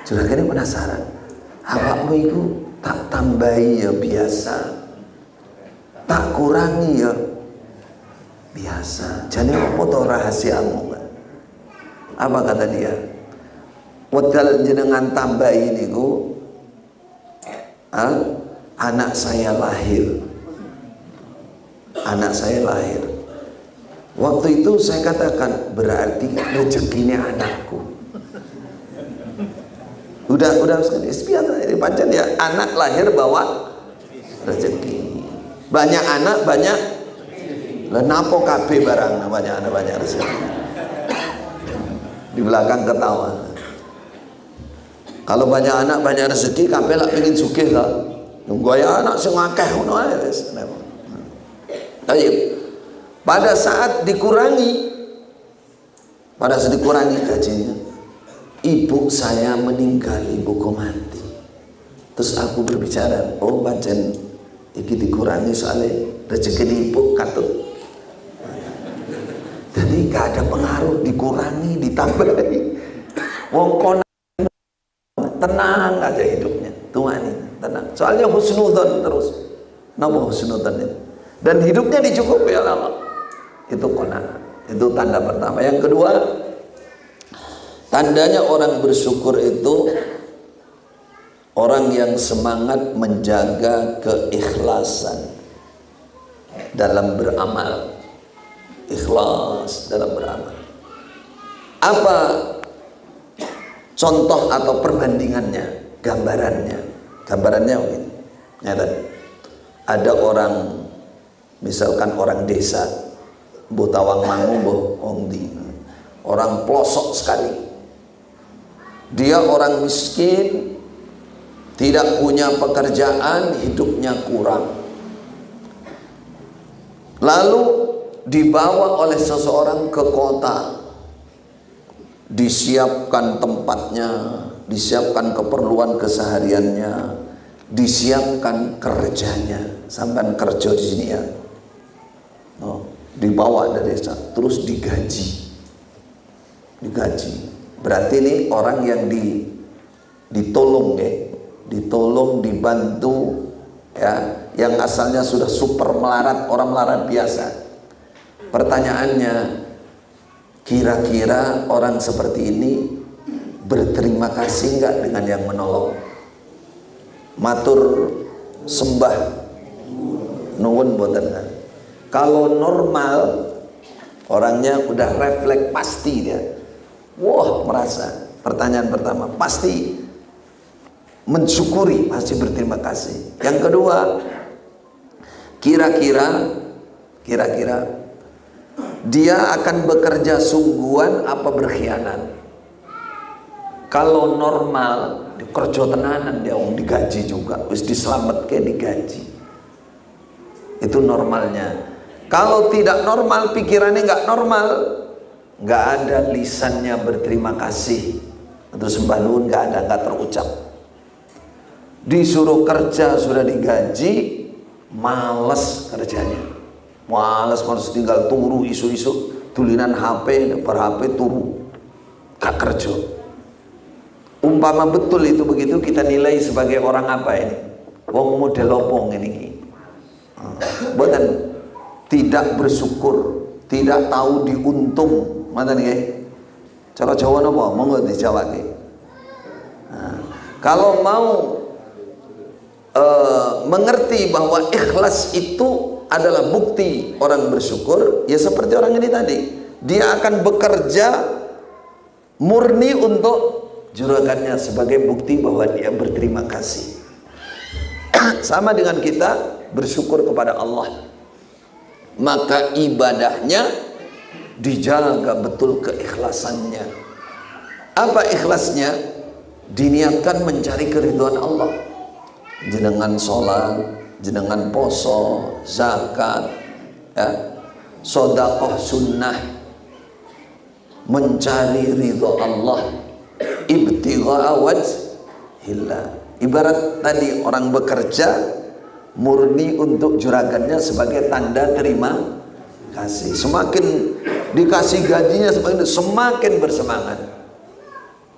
Juragannya penasaran. Awakmu itu tak tambahi ya biasa, tak kurangi ya biasa. Jadi apa tuh rahasiamu? Apa kata dia? Wedal jenengan tambahi niku, anak saya lahir. Waktu itu saya katakan, berarti rezekinya anakku. Udah biasa ini pancen ya, anak lahir bawa rezeki. Banyak anak banyak lenapo kabeh barang, banyak anak banyak rezeki. Di belakang ketawa. Kalau banyak anak banyak rezeki, kabeh lak pengin sugih ta. Nunggu ya anak sing akeh ngono ae wis. Ayo. Pada saat dikurangi gajinya, ibu saya meninggal, ibuku mati. Terus aku berbicara, oh pancen iki dikurangi soalnya rezeki ibu katut. Jadi gak ada pengaruh, dikurangi, ditambahi. Wong kono tenang aja hidupnya, tuani tenang. Soalnya husnudzon terus. Napa husnudzon itu? Dan hidupnya dicukupi oleh Allah. Itu qanaah. Itu tanda pertama. Yang kedua, tandanya orang bersyukur itu orang yang semangat menjaga keikhlasan dalam beramal. Ikhlas dalam beramal. Apa contoh atau perbandingannya, gambarannya begini. Ada orang, misalkan orang desa, mbuh Tawang Mangu, mbuh Ondi, orang pelosok sekali. Dia orang miskin, tidak punya pekerjaan, hidupnya kurang. Lalu dibawa oleh seseorang ke kota, disiapkan tempatnya, disiapkan keperluan kesehariannya, disiapkan kerjanya, sampai kerja di sini ya. Dibawa dari desa, terus digaji. Berarti ini orang yang ditolong ya, ditolong, dibantu ya, yang asalnya sudah super melarat, orang melarat biasa. Pertanyaannya, kira-kira orang seperti ini berterima kasih enggak dengan yang menolong? Matur sembah nuwun boten. Kalau normal orangnya udah refleks pasti dia. Wah, merasa. Pertanyaan pertama, pasti mensyukuri, pasti berterima kasih. Yang kedua, kira-kira dia akan bekerja sungguhan apa berkhianat? Kalau normal, kerja tenanan dia digaji juga, wis diselametke digaji. Itu normalnya. Kalau tidak normal, pikirannya nggak normal, nggak ada lisannya berterima kasih. Terus sembah nuwun nggak ada, nggak terucap. Disuruh kerja sudah digaji, males kerjanya. Males tinggal turu isu-isu tulinan HP per HP turu gak kerja. Umpama betul itu begitu, kita nilai sebagai orang apa ini? Wong model opong ini. Bukan tidak bersyukur, tidak tahu diuntung. Mana nih? Cara Jawa napa? Monggo dijawab. Kalau mau mengerti bahwa ikhlas itu adalah bukti orang bersyukur, ya seperti orang ini tadi, dia akan bekerja murni untuk juragannya sebagai bukti bahwa dia berterima kasih. Sama dengan kita bersyukur kepada Allah, maka ibadahnya dijaga betul keikhlasannya. Apa ikhlasnya? Diniatkan mencari keridhaan Allah. Jenengan sholat, jenengan poso, zakat, ya, sedekah sunnah, mencari ridho Allah, ibtigha'a wajhillah. Ibarat tadi orang bekerja murni untuk juragannya sebagai tanda terima kasih. Semakin dikasih gajinya semakin bersemangat.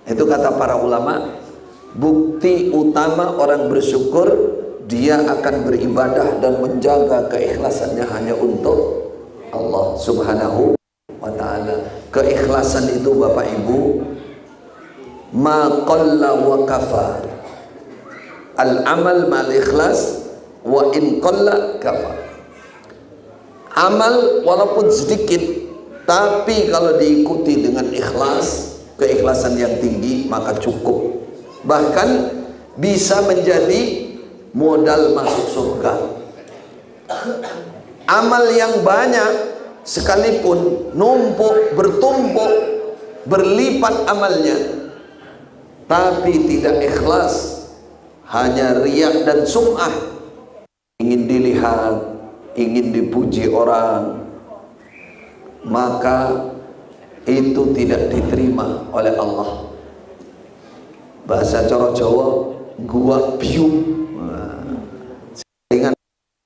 Itu kata para ulama, bukti utama orang bersyukur, dia akan beribadah dan menjaga keikhlasannya hanya untuk Allah Subhanahu wa ta'ala. Keikhlasan itu Bapak Ibu, ma qalla wa kafa. Al-amal ma'al ikhlas wa in qalla kafa. Amal walaupun sedikit Tapi kalau diikuti dengan ikhlas, keikhlasan yang tinggi, maka cukup. Bahkan bisa menjadi modal masuk surga. Amal yang banyak sekalipun numpuk, bertumpuk, berlipat amalnya, tapi tidak ikhlas, hanya riak dan sum'ah, ingin dilihat, ingin dipuji orang, maka itu tidak diterima oleh Allah. Bahasa coro Jawa, gua biu. Ingat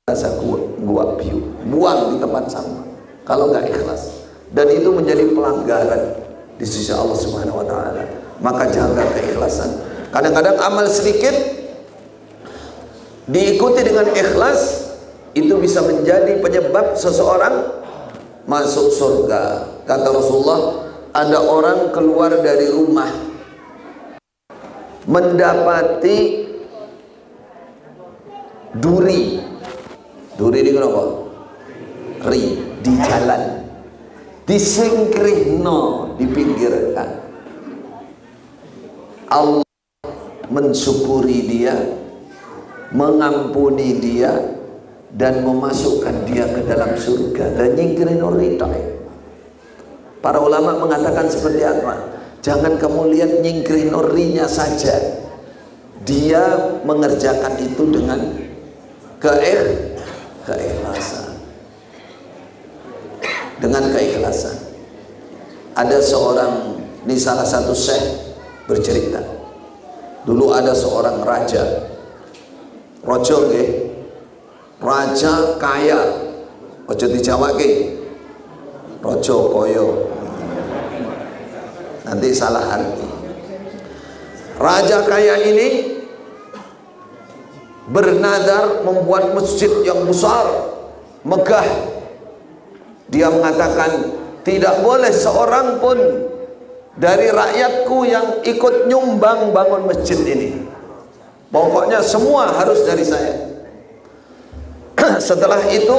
bahasa gua biu, buang di tempat sampah kalau nggak ikhlas, dan itu menjadi pelanggaran di sisi Allah Subhanahu wa taala. Maka jaga keikhlasan. Kadang-kadang amal sedikit diikuti dengan ikhlas, itu bisa menjadi penyebab seseorang masuk surga. Kata Rasulullah, ada orang keluar dari rumah mendapati duri ini kenapa? Ri di jalan, disingkrihno, dipinggirkan. Allah mensyukuri dia, mengampuni dia, dan memasukkan dia ke dalam surga. Dan nyingkirin ri. Para ulama mengatakan seperti apa? Jangan kamu lihat nyingkirin rinya saja, dia mengerjakan itu dengan keikhlasan. Dengan keikhlasan. Ada seorang, ini salah satu syekh bercerita, dulu ada seorang raja, raja kaya, ojo dijawake, rojo koyo, nanti salah arti. Raja kaya ini bernadar membuat masjid yang besar, megah. Dia mengatakan, tidak boleh seorang pun dari rakyatku yang ikut nyumbang bangun masjid ini. Pokoknya semua harus dari saya. Setelah itu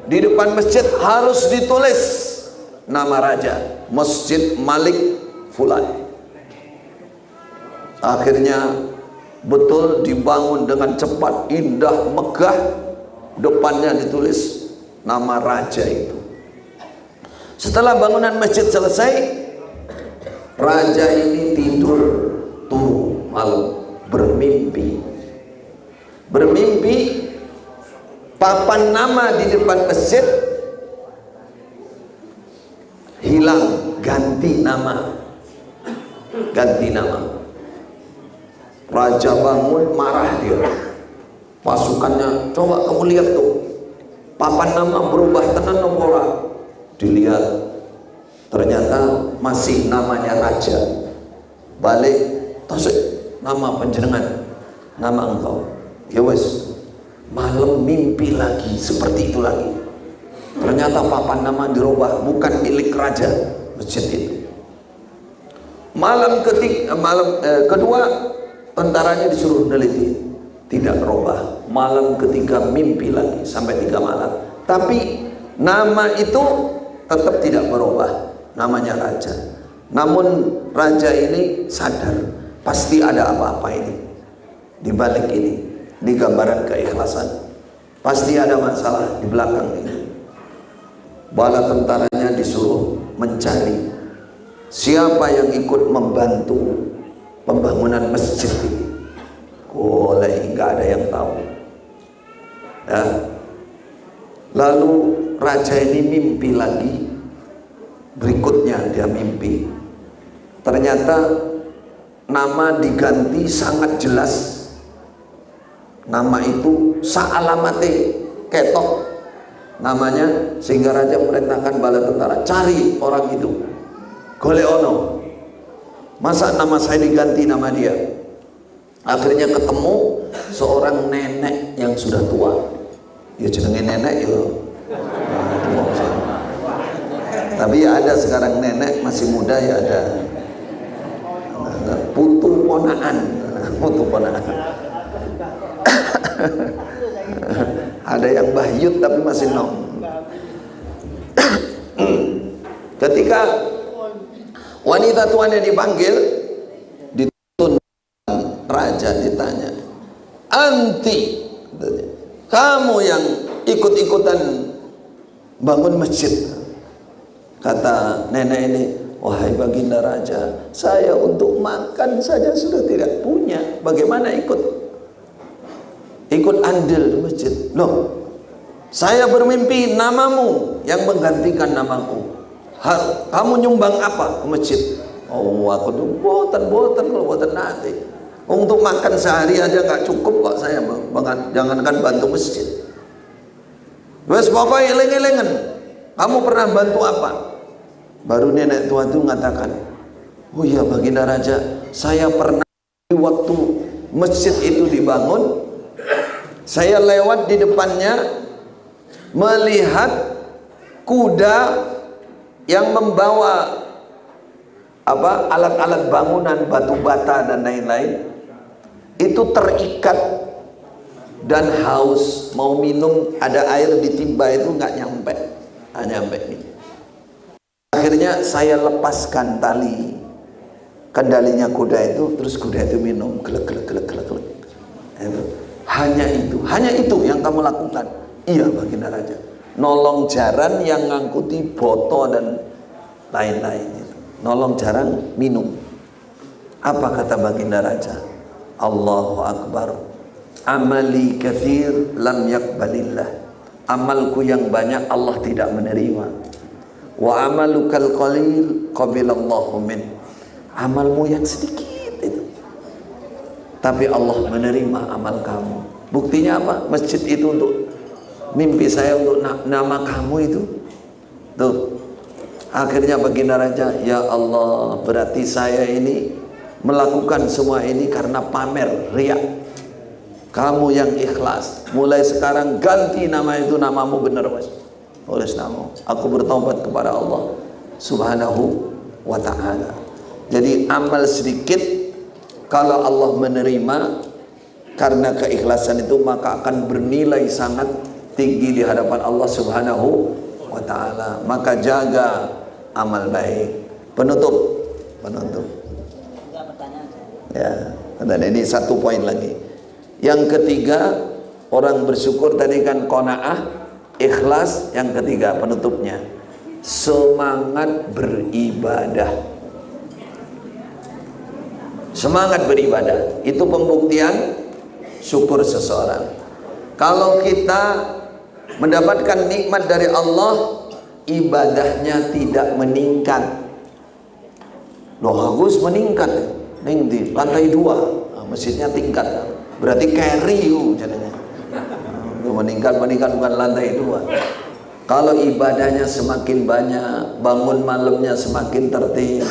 di depan masjid harus ditulis nama raja, Masjid Malik Fulan. Akhirnya betul dibangun dengan cepat, indah, megah. Depannya ditulis nama raja itu. Setelah bangunan masjid selesai, raja ini tidur turu malam, bermimpi papan nama di depan masjid hilang, ganti nama. Raja bangun, marah dia. Pasukannya, coba kamu lihat tuh, papan nama berubah tenan nomor. Dilihat, ternyata masih namanya raja. Balik, tosik nama penjenengan, nama engkau. Ya wes, malam mimpi lagi seperti itu lagi. Ternyata papan nama dirubah, bukan milik raja masjid itu. Malam kedua, tentaranya disuruh neliti, tidak berubah. Malam ketiga mimpi lagi sampai 3 malam. Tapi nama itu tetap tidak berubah, namanya raja. Namun raja ini sadar, pasti ada apa-apa ini di balik ini. Ini gambaran keikhlasan. Pasti ada masalah di belakang ini. Bala tentaranya disuruh mencari siapa yang ikut membantu pembangunan masjid ini. Nggak ada yang tahu. Ya. Lalu raja ini mimpi lagi. Berikutnya dia mimpi, ternyata nama diganti sangat jelas. Nama itu sa'alamate ketok namanya, sehingga raja merintahkan bala tentara, cari orang itu, golek ono, masa nama saya diganti nama dia. Akhirnya ketemu seorang nenek yang sudah tua. Ya jenenge nenek ya. Tapi ya ada sekarang nenek masih muda, ya ada putu ponaan. Ada yang bahyut tapi masih nom. Ketika wanita tuannya dipanggil, dituntun raja, ditanya, anti, kamu yang ikut-ikutan bangun masjid. Kata nenek ini, wahai baginda raja, saya untuk makan saja sudah tidak punya, bagaimana ikut andil di masjid? Loh, saya bermimpi namamu yang menggantikan namaku. Kamu nyumbang apa ke masjid? Oh, aku tuh boten kalau boten nanti. Untuk makan sehari aja nggak cukup kok saya, jangankan bantu masjid. Wes pokoknya eling-elingan. Kamu pernah bantu apa? Baru nenek tua itu mengatakan, oh iya baginda raja, saya pernah waktu masjid itu dibangun, saya lewat di depannya melihat kuda yang membawa alat-alat bangunan, batu bata dan lain-lain, itu terikat dan haus, mau minum ada air ditimba itu nggak nyampe, gitu. Akhirnya saya lepaskan tali kendalinya kuda itu, terus kuda itu minum, gelek. Hanya itu yang kamu lakukan? Iya baginda raja. Nolong jaran yang ngangkuti boto dan lain-lain itu. Nolong jaran minum. Apa kata baginda raja? Allahu Akbar. Amali kathir lam yakbalillah. Amalku yang banyak Allah tidak menerima. Wa amalukal qalil qabilallahu min. Amalmu yang sedikit itu, tapi Allah menerima amal kamu. Buktinya apa? Masjid itu untuk mimpi saya, untuk nama kamu itu. Tuh. Akhirnya baginda raja, ya Allah, berarti saya ini melakukan semua ini karena pamer, riya. Kamu yang ikhlas. Mulai sekarang ganti nama itu, namamu benar Mas. Tulis namamu. Aku bertobat kepada Allah Subhanahu wa ta'ala. Jadi amal sedikit kalau Allah menerima karena keikhlasan itu, maka akan bernilai sangat tinggi di hadapan Allah Subhanahu wa ta'ala. Maka jaga amal baik. Penutup. Ya, dan ini satu poin lagi. Yang ketiga, orang bersyukur tadi kan qanaah, ikhlas. Yang ketiga penutupnya, semangat beribadah. Semangat beribadah itu pembuktian syukur seseorang. Kalau kita mendapatkan nikmat dari Allah, ibadahnya tidak meningkat. Loh, Agus meningkat ning di lantai 2, masjidnya tingkat, berarti carry jadinya. Meningkat bukan lantai 2. Kalau ibadahnya semakin banyak, bangun malamnya semakin tertib,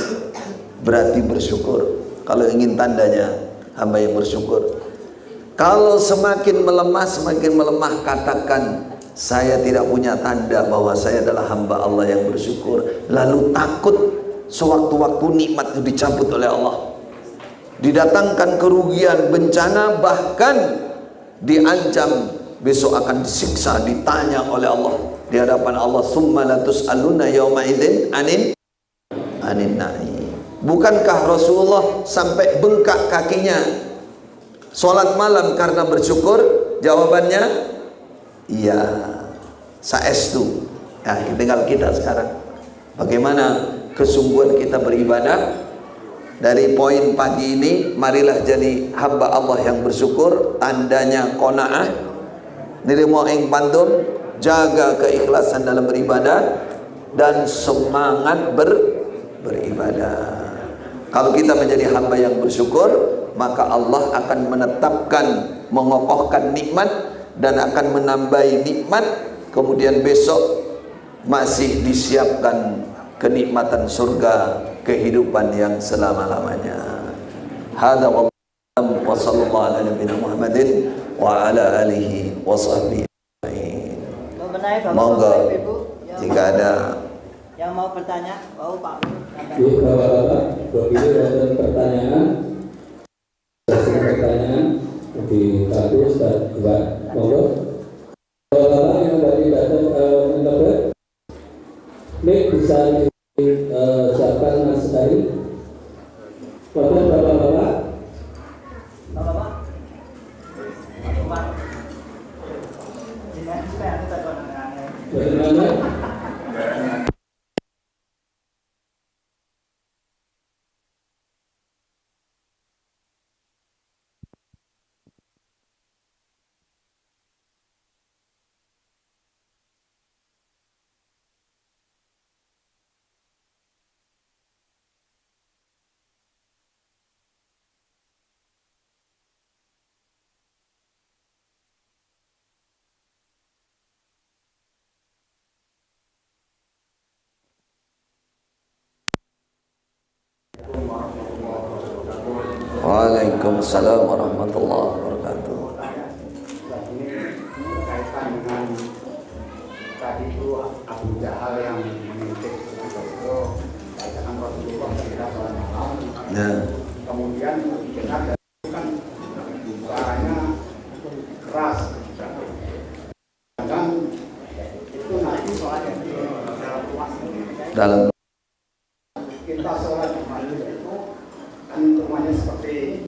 berarti bersyukur. Kalau ingin tandanya hamba yang bersyukur. Kalau semakin melemah, katakan saya tidak punya tanda bahwa saya adalah hamba Allah yang bersyukur. Lalu takut sewaktu-waktu nikmat itu dicabut oleh Allah, didatangkan kerugian, bencana, bahkan diancam besok akan disiksa, ditanya oleh Allah di hadapan Allah, summa latus'aluna yauma idzin anin na'i. Bukankah Rasulullah sampai bengkak kakinya sholat malam karena bersyukur? Jawabannya iya, saestu. Nah, tinggal kita sekarang bagaimana kesungguhan kita beribadah. Dari poin pagi ini, marilah jadi hamba Allah yang bersyukur. Tandanya qanaah, nirimo ing pantun, jaga keikhlasan dalam beribadah dan semangat beribadah. Kalau kita menjadi hamba yang bersyukur, maka Allah akan menetapkan, mengokohkan nikmat dan akan menambahi nikmat. Kemudian besok masih disiapkan kenikmatan surga, kehidupan yang selama-lamanya. Hadza wa sallallahu ala nabiyina Muhammadin wa ala alihi wa sahbihi. Monggo jika ada yang mau bertanya, Pak. Bapak-bapak, bila ada pertanyaan, di satu dan dua, monggo. Bapak-bapak yang tadi datang ke internet, ini bisa Siapkan Mas Hari. Bapak-bapak. Bapak. Ini supaya kita Bagaimana? Waalaikumsalam warahmatullahi wabarakatuh. Kaitan dengan tadi itu Abu Jahal yang mengintip itu kaitan Rasulullah kita malam. Ya. Kemudian dengar dari kan suaranya keras. Dan itu nanti soalnya di dalam rumah Dalam kita sholat di masjid itu kan rumahnya seperti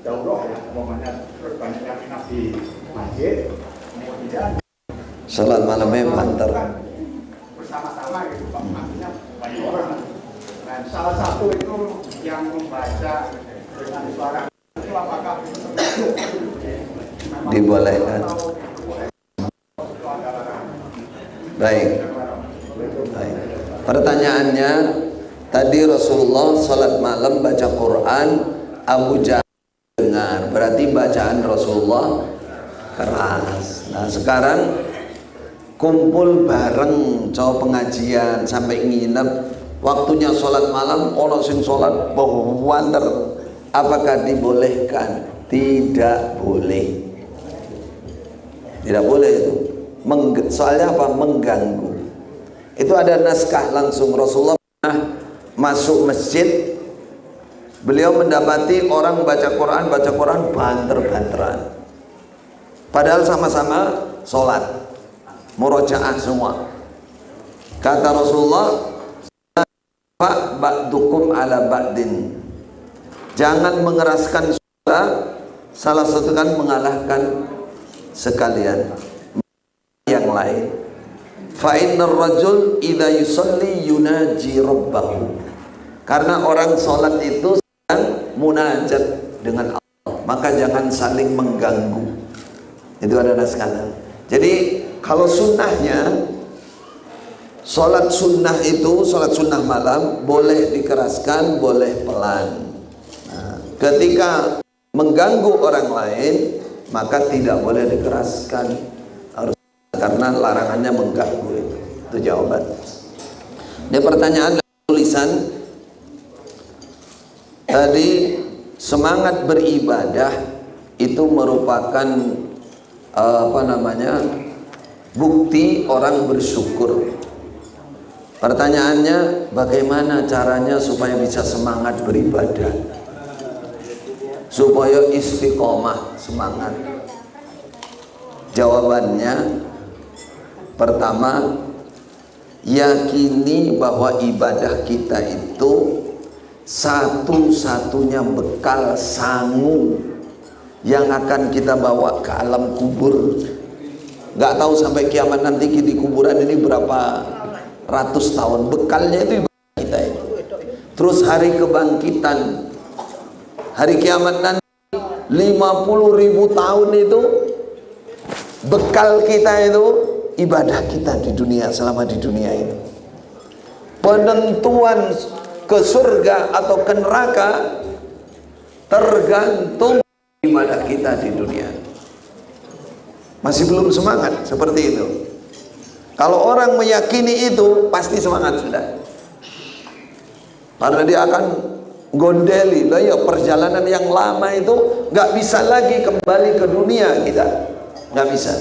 daurah ya, umpamanya berbanyaknya kita di masjid, kemudian salat malamnya banter. bersama-sama gitu, Pak, artinya banyak orang. Dan salah satu itu yang membaca dengan suara itu apakah itu memang Dibolehkan. itu adalah Baik. Baik. Pertanyaannya, tadi Rasulullah salat malam baca Quran, Abu Jahal dengar. Berarti bacaan Rasulullah keras. Nah, sekarang kumpul bareng cowok pengajian sampai nginep, waktunya sholat malam, orang sing sholat banter. Apakah dibolehkan? Tidak boleh. Tidak boleh itu. Soalnya apa? Mengganggu. Itu ada naskah langsung. Rasulullah pernah masuk masjid, beliau mendapati orang baca Quran banter-banteran. Padahal sama-sama sholat, murojaah semua. Kata Rasulullah, Pak ba'dukum ala ba'din. Jangan mengeraskan suara, salah satu kan mengalahkan sekalian yang lain. Fa innar rajul idza yusalli yunaji rabbahu. Karena orang sholat itu sedang munajat dengan Allah, maka jangan saling mengganggu. Itu ada naskahnya. Jadi kalau sunnahnya, sholat sunnah itu, sholat sunnah malam boleh dikeraskan, boleh pelan. Nah, ketika mengganggu orang lain, maka tidak boleh dikeraskan, harus, karena larangannya mengganggu. Itu jawaban. Ini pertanyaan tulisan tadi, semangat beribadah itu merupakan bukti orang bersyukur. Pertanyaannya, bagaimana caranya supaya bisa semangat beribadah, supaya istiqomah semangat? Jawabannya, pertama, yakini bahwa ibadah kita itu satu-satunya bekal sangu yang akan kita bawa ke alam kubur. Gak tahu sampai kiamat nanti di kuburan ini berapa ratus tahun. Bekalnya itu ibadah kita itu. Terus hari kebangkitan, hari kiamat nanti 50.000 tahun itu bekal kita itu ibadah kita di dunia, selama di dunia itu. Penentuan ke surga atau ke neraka tergantung ibadah kita di dunia. Masih belum semangat seperti itu. Kalau orang meyakini itu, pasti semangat sudah. Karena dia akan gondeli, lah ya, perjalanan yang lama itu nggak bisa lagi kembali ke dunia kita, nggak bisa.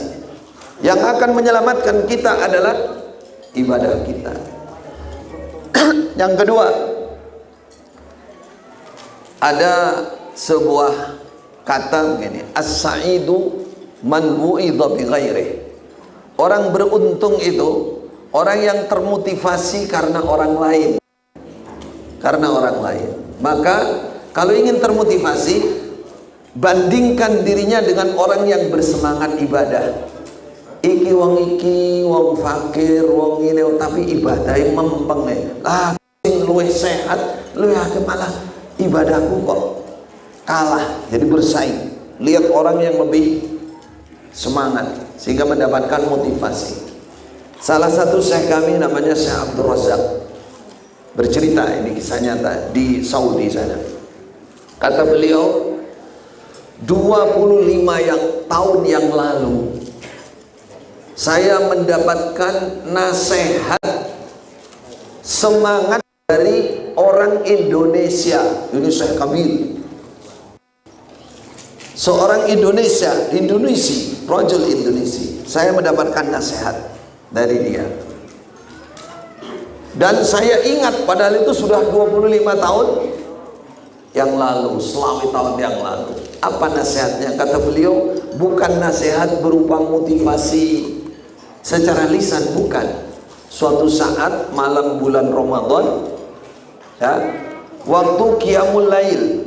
Yang akan menyelamatkan kita adalah ibadah kita. Yang kedua, ada sebuah kata begini, as-sa'idu man bu'idha bi ghairih. Orang beruntung itu orang yang termotivasi karena orang lain. karena orang lain. Maka kalau ingin termotivasi, bandingkan dirinya dengan orang yang bersemangat ibadah. Iki wong fakir, wong ini tapi ibadah mempeng lah, luwih sehat, luwih akeh, malah ibadahku kok kalah, jadi bersaing. Lihat orang yang lebih semangat sehingga mendapatkan motivasi. Salah satu syekh kami namanya Syekh Abdul Razak bercerita, ini kisah nyata di Saudi sana. Kata beliau, 25 tahun yang lalu saya mendapatkan nasihat semangat dari orang Indonesia. Ini Syekh Kamil, seorang Indonesia, rajul Indonesia. Saya mendapatkan nasihat dari dia. Dan saya ingat padahal itu sudah 25 tahun yang lalu, selama tahun yang lalu. Apa nasihatnya? Kata beliau, bukan nasihat berupa motivasi secara lisan, bukan. Suatu saat malam bulan Ramadan, ya, waktu Qiyamul Lail.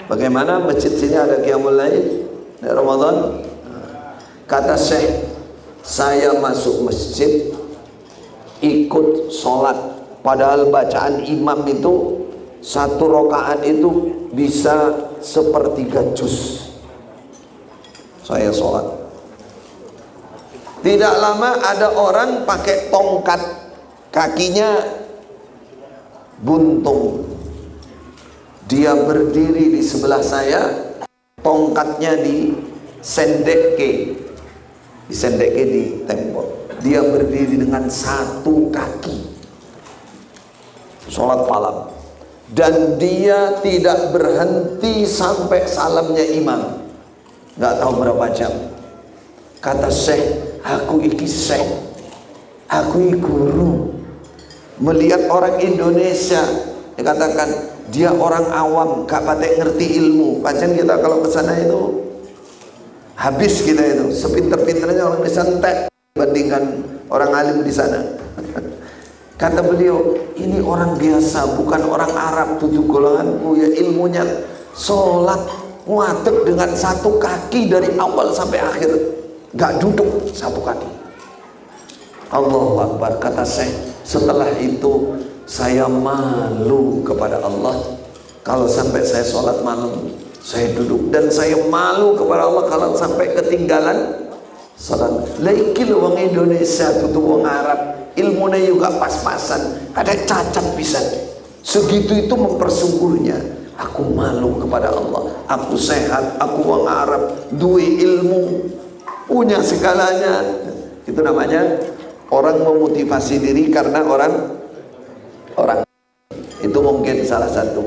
Bagaimana masjid sini ada Qiyamul Lail di Ramadan? Kata Syekh, saya masuk masjid ikut sholat, padahal bacaan imam itu satu rakaat itu bisa sepertiga juz. Saya sholat. Tidak lama ada orang pakai tongkat, kakinya buntung. Dia berdiri di sebelah saya, tongkatnya disendekke di tembok. Dia berdiri dengan satu kaki, sholat malam, dan dia tidak berhenti sampai salamnya imam. Nggak tahu berapa jam. Kata Syekh, aku iki Syekh, aku iki guru. Melihat orang Indonesia, dikatakan dia orang awam, gak patek ngerti ilmu. Pancen kita kalau ke sana itu habis, kita itu sepinter-pinternya orang Indonesia entek dibandingkan orang alim di sana. Kata beliau, ini orang biasa, bukan orang Arab, tujuh golonganku ya, ilmunya sholat ngadeg dengan satu kaki dari awal sampai akhir, gak duduk satu kaki. Allahu Akbar. Kata Syekh, setelah itu saya malu kepada Allah kalau sampai saya sholat malam saya duduk, dan saya malu kepada Allah kalau sampai ketinggalan sholat. Laikil wong Indonesia tutu wong Arab, ilmunya juga pas-pasan, ada cacat pisan. Segitu itu mempersyukurnya. Aku malu kepada Allah, aku sehat, aku wong Arab, duwe ilmu, punya segalanya. Itu namanya orang memotivasi diri karena orang itu mungkin salah satu.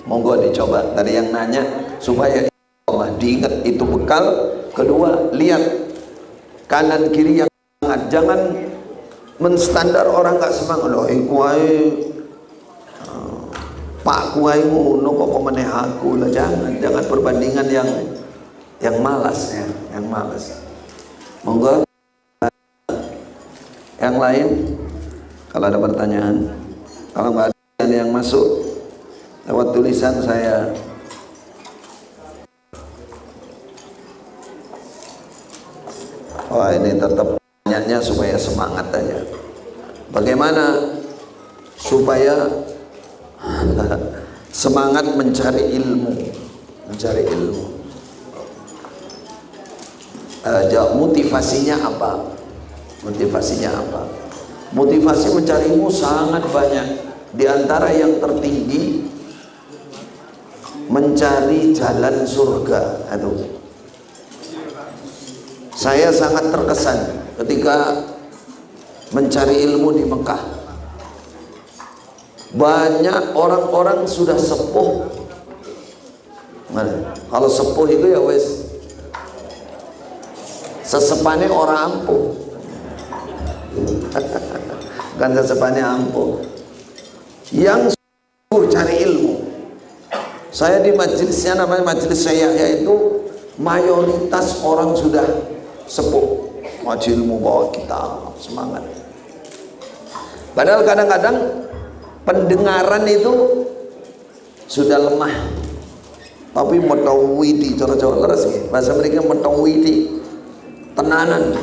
Monggo dicoba. Tadi yang nanya supaya Allah diingat, itu bekal. Kedua, lihat kanan kiri yang semangat. Jangan menstandar orang gak semangat. Loh, Pak kuai ngono kok meneh aku lah. Jangan perbandingan yang malas ya, yang malas. Monggo yang lain kalau ada pertanyaan. Kalau nggak ada yang masuk lewat tulisan saya. Wah, ini tetap tanyanya supaya semangat aja. Bagaimana supaya semangat mencari ilmu, motivasinya apa? Motivasi mencari ilmu sangat banyak. Di antara yang tertinggi, mencari jalan surga. Aduh, saya sangat terkesan ketika mencari ilmu di Mekah. Banyak orang-orang sudah sepuh. Kalau sepuh itu ya wes sesepane orang ampuh. Kan sesepane ampuh. Yang suruh cari ilmu. Saya di majelisnya namanya majelis saya, yaitu mayoritas orang sudah sepuh. Majelis ilmu bawa kita semangat. Padahal kadang-kadang pendengaran itu sudah lemah, tapi metawiti cara Jawa leres ya. Bahasa mereka metawiti, tenanan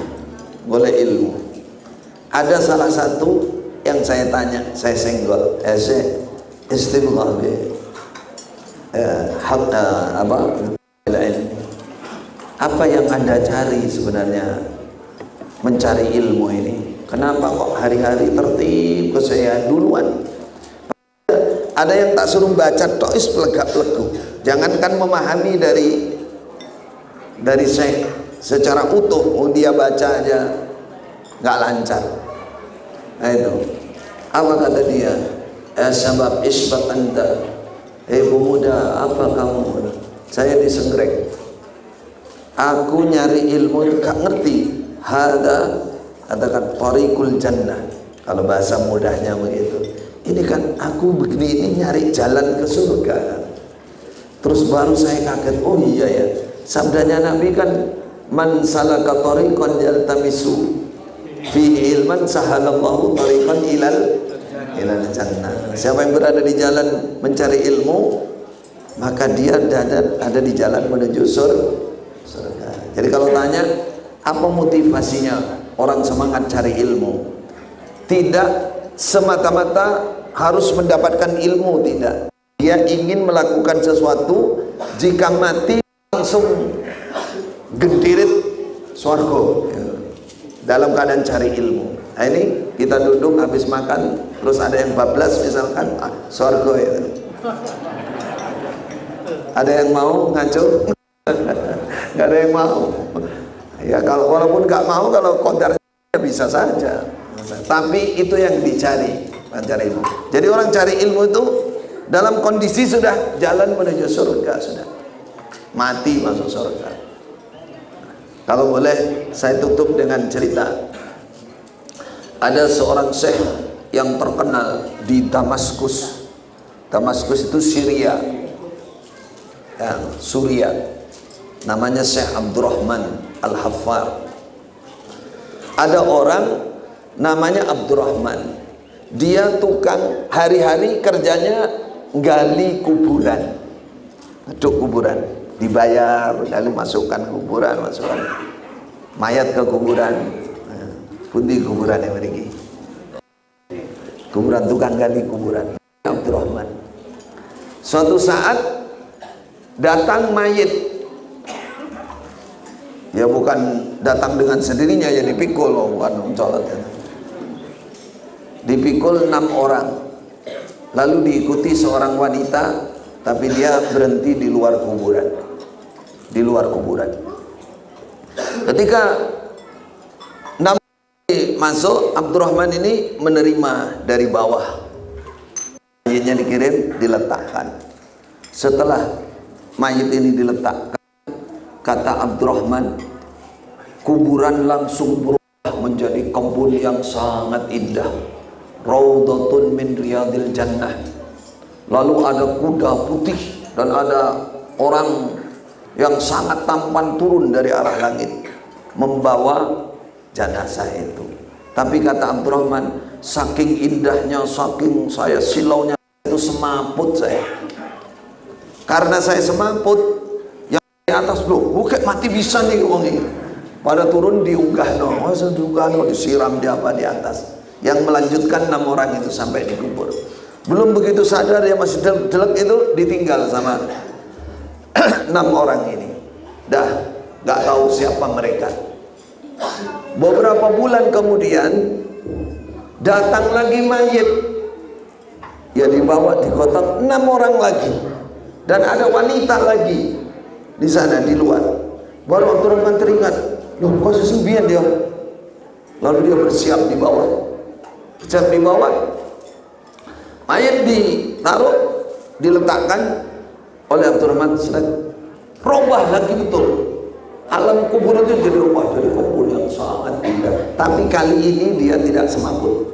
boleh ilmu. Ada salah satu yang saya tanya, saya senggol, saya istimewa apa yang Anda cari sebenarnya mencari ilmu ini? Kenapa kok hari-hari tertib ke saya duluan? Ada yang tak suruh baca tois pelegak-pelegu. Jangankan memahami dari saya secara utuh, dia baca aja nggak lancar. Nah itu, apa kata dia? Sabab isbat anta, pemuda, apa kamu? Saya disenggrek. Aku nyari ilmu gak ngerti. Hada, katakan tariqul jannah. Kalau bahasa mudahnya begitu. Ini kan aku begini ini nyari jalan ke surga. Terus baru saya kaget, oh iya ya, sabdanya Nabi kan, man salaka tariqan yaltamisu fi ilman sahalallahu tariqan ilal jannah. Siapa yang berada di jalan mencari ilmu, maka dia ada di jalan menuju surga. Jadi kalau tanya apa motivasinya orang semangat cari ilmu, tidak semata-mata harus mendapatkan ilmu, tidak. Dia ingin melakukan sesuatu, jika mati langsung gendirit swarga, dalam keadaan cari ilmu. Nah ini kita duduk habis makan, terus ada yang bablas misalkan, swarga itu. Ada yang mau ngaco? Nggak ada yang mau. Ya kalau walaupun nggak mau, kalau kodarnya bisa saja. Tapi itu yang dicari, mencari ilmu. Jadi orang cari ilmu itu dalam kondisi sudah jalan menuju surga, sudah mati masuk surga. Kalau boleh saya tutup dengan cerita. Ada seorang syekh yang terkenal di Damaskus. Damaskus itu Syria, ya, Suriah. Namanya Syekh Abdurrahman Al-Haffar. Ada orang namanya Abdurrahman. Dia tukang, hari-hari kerjanya gali kuburan, ngeduk kuburan, dibayar, lalu masukkan kuburan, masukkan mayat ke kuburan. Pundi kuburan yang memiliki kuburan, tukang gali kuburan Abdurrahman. Suatu saat datang mayit, ya bukan datang dengan sendirinya, ya dipikul, bukan mencolot ya. Dipikul 6 orang, lalu diikuti seorang wanita, tapi dia berhenti di luar kuburan. Di luar kuburan. Ketika 6 masuk, Abdurrahman ini menerima dari bawah. Mayitnya dikirim, diletakkan. Setelah mayit ini diletakkan, kata Abdurrahman, kuburan langsung berubah menjadi kebun yang sangat indah. Raudhatun min riyadil jannah. Lalu ada kuda putih dan ada orang yang sangat tampan turun dari arah langit membawa jenazah itu. Tapi kata Abdurrahman, saking indahnya, saking saya silaunya itu semaput saya. Karena saya semaput, yang di atas loh, bukan mati bisa nih wong ini. Pada turun diunggah no, disiram di apa di atas. Yang melanjutkan 6 orang itu sampai dikubur. Belum begitu sadar, dia masih delek itu ditinggal sama 6 orang ini. Dah nggak tahu siapa mereka. Beberapa bulan kemudian datang lagi mayit, ya dibawa di kotak 6 orang lagi, dan ada wanita lagi di sana di luar. Baru Abdurrahman teringat, loh kok sesembian dia. Lalu dia bersiap di bawah. Bersiap di bawah, mayit ditaruh, diletakkan oleh Abdurrahman. Robah lagi betul. Alam kubur itu jadi rubah, jadi kubur yang sangat indah. Tapi kali ini dia tidak semaput.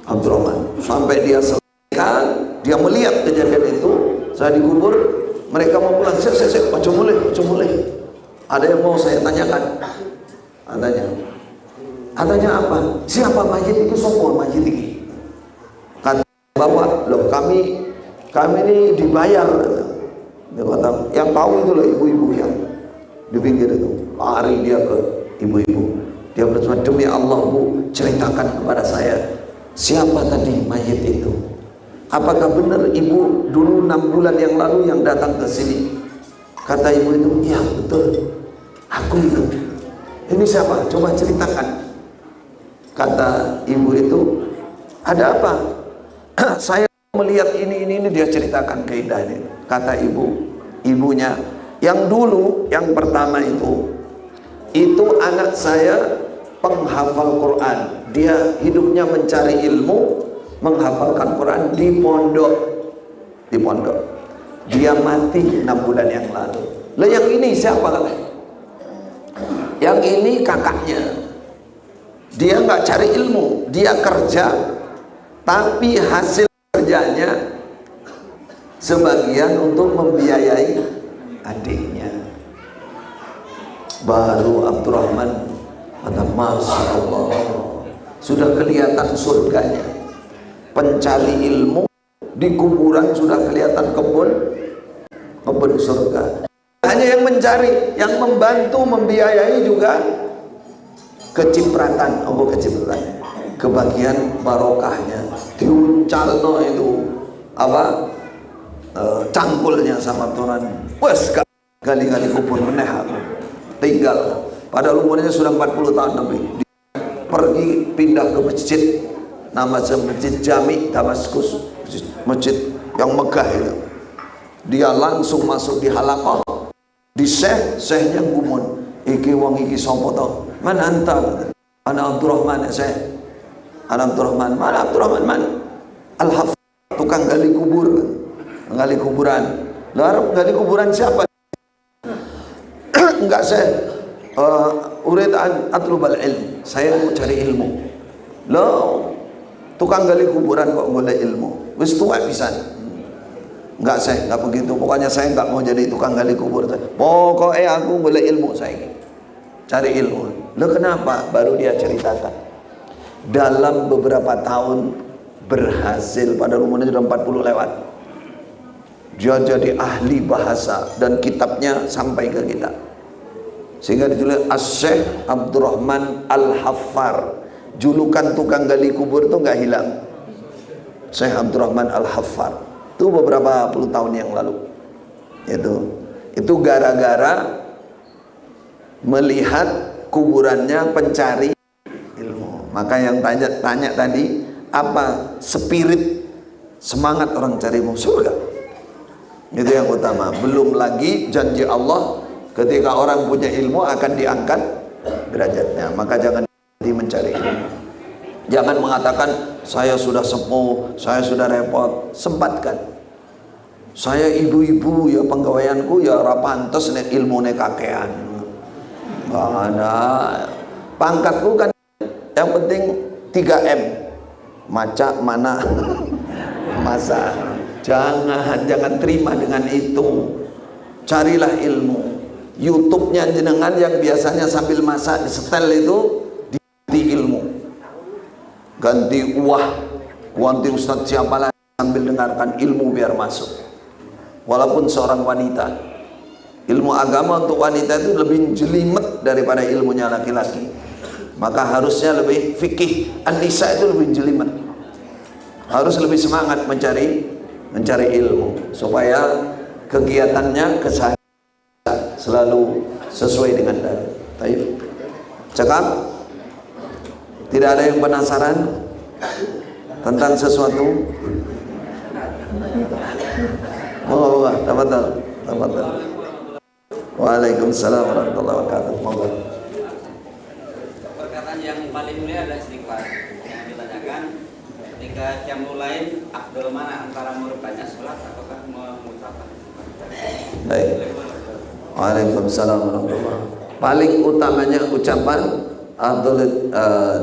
Abdurrahman sampai dia selesaikan, dia melihat kejadian itu. Saya dikubur, mereka mau pulang. Saya ojo mulai. Ada yang mau saya tanyakan. Adanya apa? Siapa mayit itu? Sopo mayit ini? Kata bawa, loh kami kami ini dibayar. Dia kata, yang tahu itu loh ibu-ibu yang di pinggir itu. Lari dia ke ibu-ibu. Dia berkata, demi Allah Bu, ceritakan kepada saya, siapa tadi mayit itu? Apakah benar ibu dulu 6 bulan yang lalu yang datang ke sini? Kata ibu itu, iya betul, aku itu. Ini siapa? Coba ceritakan. Kata ibu itu, ada apa? Saya melihat ini dia ceritakan keindahan ini. Kata ibunya, yang dulu, yang pertama itu anak saya penghafal Quran. Dia hidupnya mencari ilmu, menghafalkan Quran di pondok. Dia mati 6 bulan yang lalu. Lah yang ini siapa? Yang ini kakaknya. Dia nggak cari ilmu, dia kerja, tapi hasil kerjanya sebagian untuk membiayai adiknya. Baru Abdurrahman kata, Masya Allah, sudah kelihatan surganya. Pencari ilmu di kuburan sudah kelihatan kebun surga. Hanya yang mencari, yang membantu membiayai juga kecipratan, kebagian barokahnya. Diuncalno itu apa? Cangkulnya sama Tuhan. Wes kali-kali kubur meneh aku. Tinggal. Padahal umurnya sudah 40 tahun lebih. Pergi pindah ke masjid, nama masjid Jami Damaskus, masjid yang megah itu. Dia langsung masuk di halaqah, di syekhnya gumun. Iki wong iki sapa to? Mana anta? Ana Abdurrahman Syekh. Ana Abdurrahman. Mana Abdurrahman man? Al-Hafidh, tukang gali kubur, gali kuburan. Lah gali kuburan siapa? Enggak, saya urid atlubal ilm, saya mau cari ilmu. Loh, tukang gali kuburan kok boleh ilmu? Wis tua pisan. Enggak, saya enggak begitu. Pokoknya saya enggak mau jadi tukang gali kubur. Pokoknya aku boleh ilmu, saya cari ilmu. Loh kenapa? Baru dia ceritakan. Dalam beberapa tahun berhasil, pada umurnya sudah 40 lewat. Dia jadi ahli bahasa dan kitabnya sampai ke kita. Sehingga ditulis As-Syekh Abdurrahman Al-Haffar. Julukan tukang gali kubur itu nggak hilang. Syekh Abdurrahman Al-Haffar. Itu beberapa puluh tahun yang lalu. Itu gara-gara melihat kuburannya pencari ilmu. Maka yang tanya tadi, apa spirit semangat orang cari ilmu? Surga. Itu yang utama. Belum lagi janji Allah, ketika orang punya ilmu akan diangkat derajatnya. Maka jangan mencari ilmu. Jangan mengatakan saya sudah sepuh, saya sudah repot. Sempatkan. Saya ibu-ibu ya, penggawaianku ya ora pantes nek ilmune kakean. Nggak ada. Pangkatku kan yang penting 3M. Maca, mana, masa. Jangan terima dengan itu. Carilah ilmu. YouTube-nya jenengan yang biasanya sambil masak di setel itu diganti ilmu. Ganti ganti ustadz siapa lagi sambil dengarkan ilmu biar masuk. Walaupun seorang wanita, ilmu agama untuk wanita itu lebih jelimet daripada ilmunya laki-laki. Maka harusnya lebih fikih. An-Nisa itu lebih jelimet. Harus lebih semangat mencari ilmu supaya kegiatannya keseharian selalu sesuai dengan dalil. Baik. Cakap? Tidak ada yang penasaran tentang sesuatu? Moga-moga, tafadhal. Waalaikumsalam warahmatullahi wabarakatuh. Moga. Perkataan yang paling mulia adalah istighfar. Yang ditanyakan, ketika jamu lain, afdal mana antara merubahnya sholat ataukah mengucapkan? Baik. Waalaikumsalam warahmatullahi wabarakatuh. Paling utamanya ucapan afdal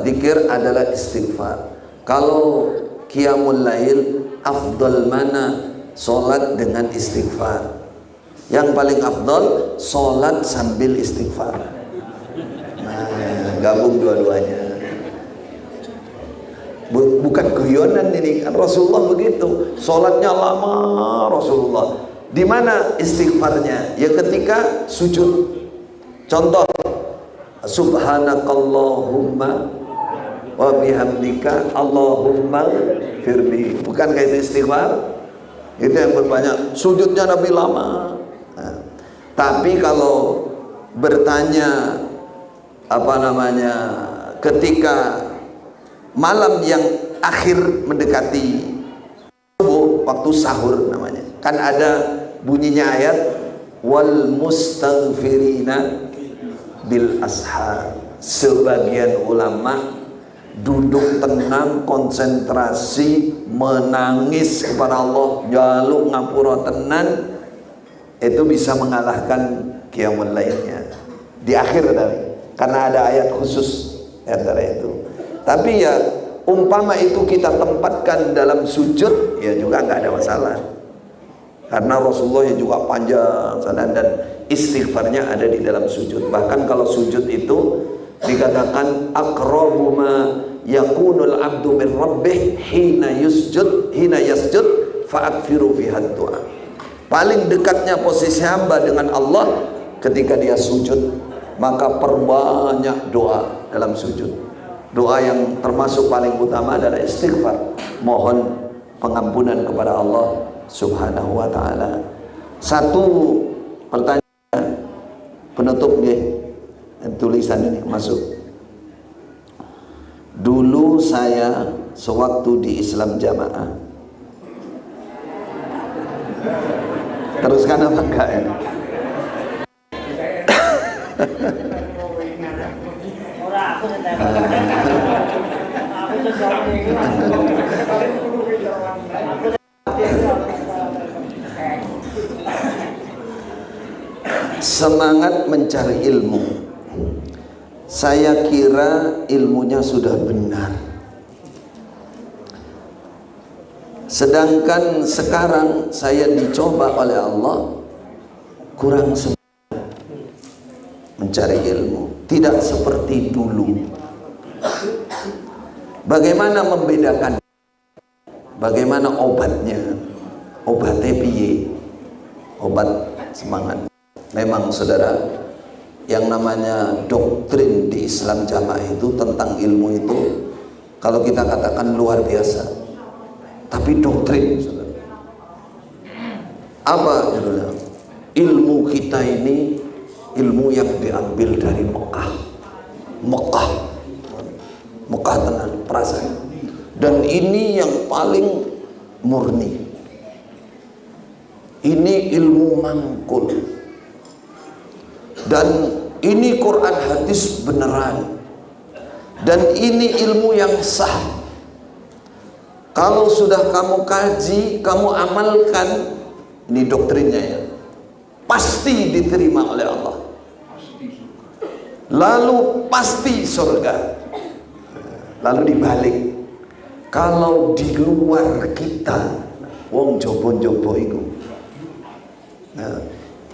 zikir adalah istighfar. Kalau qiyamul lail, afdal mana sholat dengan istighfar. Yang paling afdal sholat sambil istighfar. Nah, gabung dua-duanya. Bukan guyonan ini, kan Rasulullah begitu, sholatnya lama Rasulullah. Di mana istighfarnya? Ya ketika sujud. Contoh, subhanakallahumma wa bihamdika Allahumma firli. Bukankah itu istighfar? Itu yang berbanyak. Sujudnya Nabi lama. Nah, tapi kalau bertanya ketika malam yang akhir mendekati subuh, waktu sahur namanya, kan ada bunyinya ayat wal mustaghfirina bil ashar. Sebagian ulama duduk tenang, konsentrasi, menangis kepada Allah, jaluk ngapura tenan, itu bisa mengalahkan qiyamul lailnya di akhir tadi, karena ada ayat khusus antara itu. Tapi ya umpama itu kita tempatkan dalam sujud, ya juga nggak ada masalah, karena Rasulullah juga panjang dan istighfarnya ada di dalam sujud. Bahkan kalau sujud itu dikatakan aqrabu ma yakunul abdu min rabbih hina yasjud fa'akfiru fiha du'a. Paling dekatnya posisi hamba dengan Allah ketika dia sujud, maka perbanyak doa dalam sujud. Doa yang termasuk paling utama adalah istighfar, mohon pengampunan kepada Allah Subhanahu wa ta'ala. Satu pertanyaan penutup tulisan ini masuk. Dulu saya sewaktu di Islam Jamaah. Teruskan apa enggak ya? Semangat mencari ilmu. Saya kira ilmunya sudah benar, sedangkan sekarang saya dicoba oleh Allah, kurang semangat mencari ilmu, tidak seperti dulu. Bagaimana membedakan? Bagaimana obatnya? Obatnya piye? Obat semangat. Memang saudara, yang namanya doktrin di Islam Jamaah itu tentang ilmu itu, kalau kita katakan luar biasa. Tapi doktrin, saudara, apa judulnya? Ilmu kita ini ilmu yang diambil dari Mekah. Mekah tenang, perasaan. Dan ini yang paling murni. Ini ilmu mangkul. Dan ini Quran hadis beneran. Dan ini ilmu yang sah. Kalau sudah kamu kaji, kamu amalkan, ini doktrinnya ya, pasti diterima oleh Allah. Lalu pasti surga. Lalu dibalik, kalau di luar kita, wong jopo-jopo itu, nah,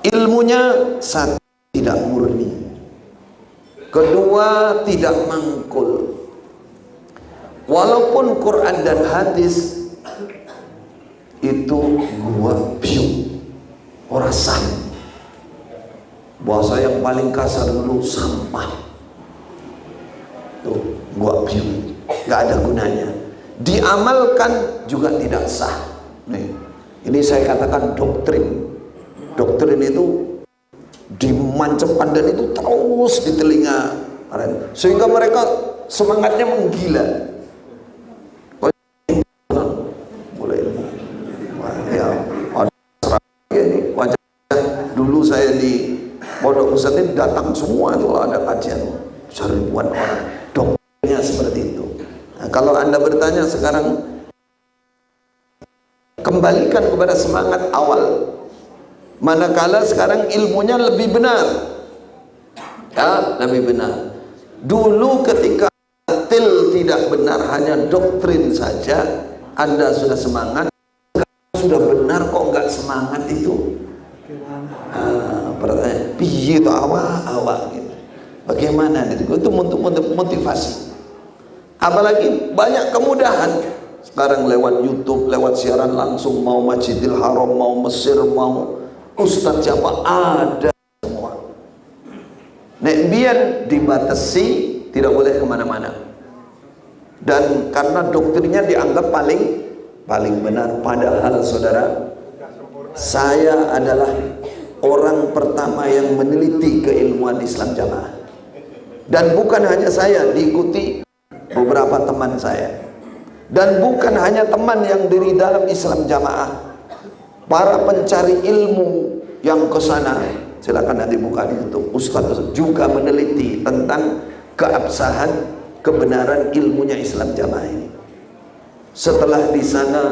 ilmunya satu, tidak murni. Kedua, tidak mangkul. Walaupun Quran dan hadis itu gua biu, ora sah. Bahasa yang paling kasar dulu, sampah. Tuh, gua biu, nggak ada gunanya. Diamalkan juga tidak sah. Nih, ini saya katakan doktrin. Doktrin itu dimancapkan dan itu terus di telinga, sehingga mereka semangatnya menggila. Mulai ya, ini wajah. Dulu saya di Pondok Pesantren ini datang semua itu ada kajian, ribuan orang. Doktrinnya seperti itu. Nah, kalau Anda bertanya sekarang, kembalikan kepada semangat awal. Manakala sekarang ilmunya lebih benar, ya, lebih benar. Dulu ketika tidak benar, hanya doktrin saja, Anda sudah semangat. Sudah benar kok nggak semangat itu? Pertanyaan, piye itu awak gitu. Bagaimana itu? Itu untuk motivasi. Apalagi banyak kemudahan sekarang lewat YouTube, lewat siaran langsung, mau Masjidil Haram, mau Mesir, mau Ustadz siapa, ada semua. Nek biar dibatasi, tidak boleh kemana-mana. Dan karena doktrinnya dianggap paling benar. Padahal saudara, saya adalah orang pertama yang meneliti keilmuan Islam Jamaah. Dan bukan hanya saya, diikuti beberapa teman saya. Dan bukan hanya teman yang di dalam Islam Jamaah, para pencari ilmu yang ke sana, silakan nanti buka di YouTube, Ustaz juga meneliti tentang keabsahan, kebenaran ilmunya Islam Jamaah ini. Setelah di sana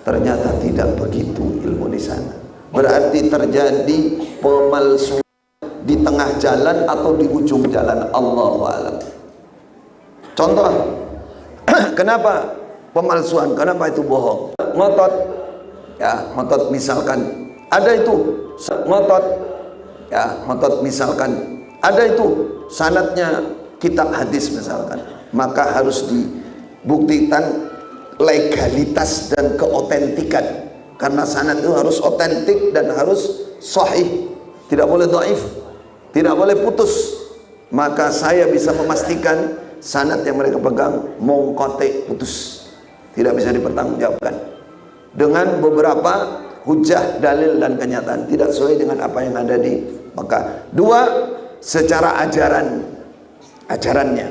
ternyata tidak begitu ilmu di sana. Berarti terjadi pemalsuan di tengah jalan atau di ujung jalan, Allahu a'lam. Contoh, kenapa pemalsuan? Kenapa itu bohong? Ngotot, ya ngotot misalkan ada itu ngotot, ya ngotot misalkan ada itu sanadnya kitab hadis misalkan, maka harus dibuktikan legalitas dan keotentikan, karena sanad itu harus otentik dan harus sahih, tidak boleh dhaif, tidak boleh putus. Maka saya bisa memastikan sanad yang mereka pegang mongkote, putus, tidak bisa dipertanggungjawabkan dengan beberapa hujah, dalil dan kenyataan, tidak sesuai dengan apa yang ada di Mekah. Dua, secara ajarannya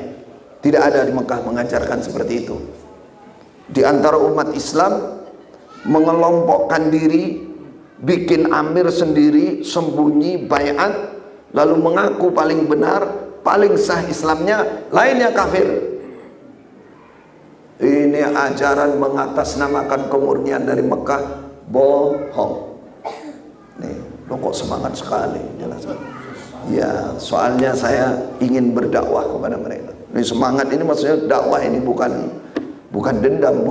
tidak ada di Mekah mengajarkan seperti itu. Di antara umat Islam mengelompokkan diri, bikin amir sendiri, sembunyi, baiat, lalu mengaku paling benar, paling sah Islamnya, lainnya kafir. Ini ajaran mengatasnamakan kemurnian dari Mekah, bohong. Nih, lo kok semangat sekali, jelas. Ya, soalnya saya ingin berdakwah kepada mereka. Ini semangat ini maksudnya dakwah ini bukan dendam,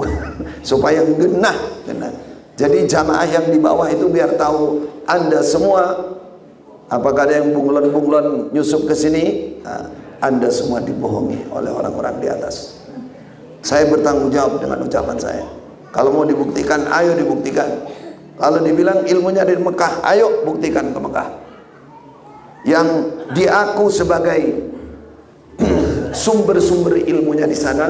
supaya genah. Jadi jamaah yang di bawah itu biar tahu Anda semua, apakah ada yang bunglon-bunglon nyusup ke sini, nah, Anda semua dibohongi oleh orang-orang di atas. Saya bertanggung jawab dengan ucapan saya. Kalau mau dibuktikan, ayo dibuktikan. Kalau dibilang ilmunya dari Mekah, ayo buktikan ke Mekah. Yang diaku sebagai sumber-sumber ilmunya di sana,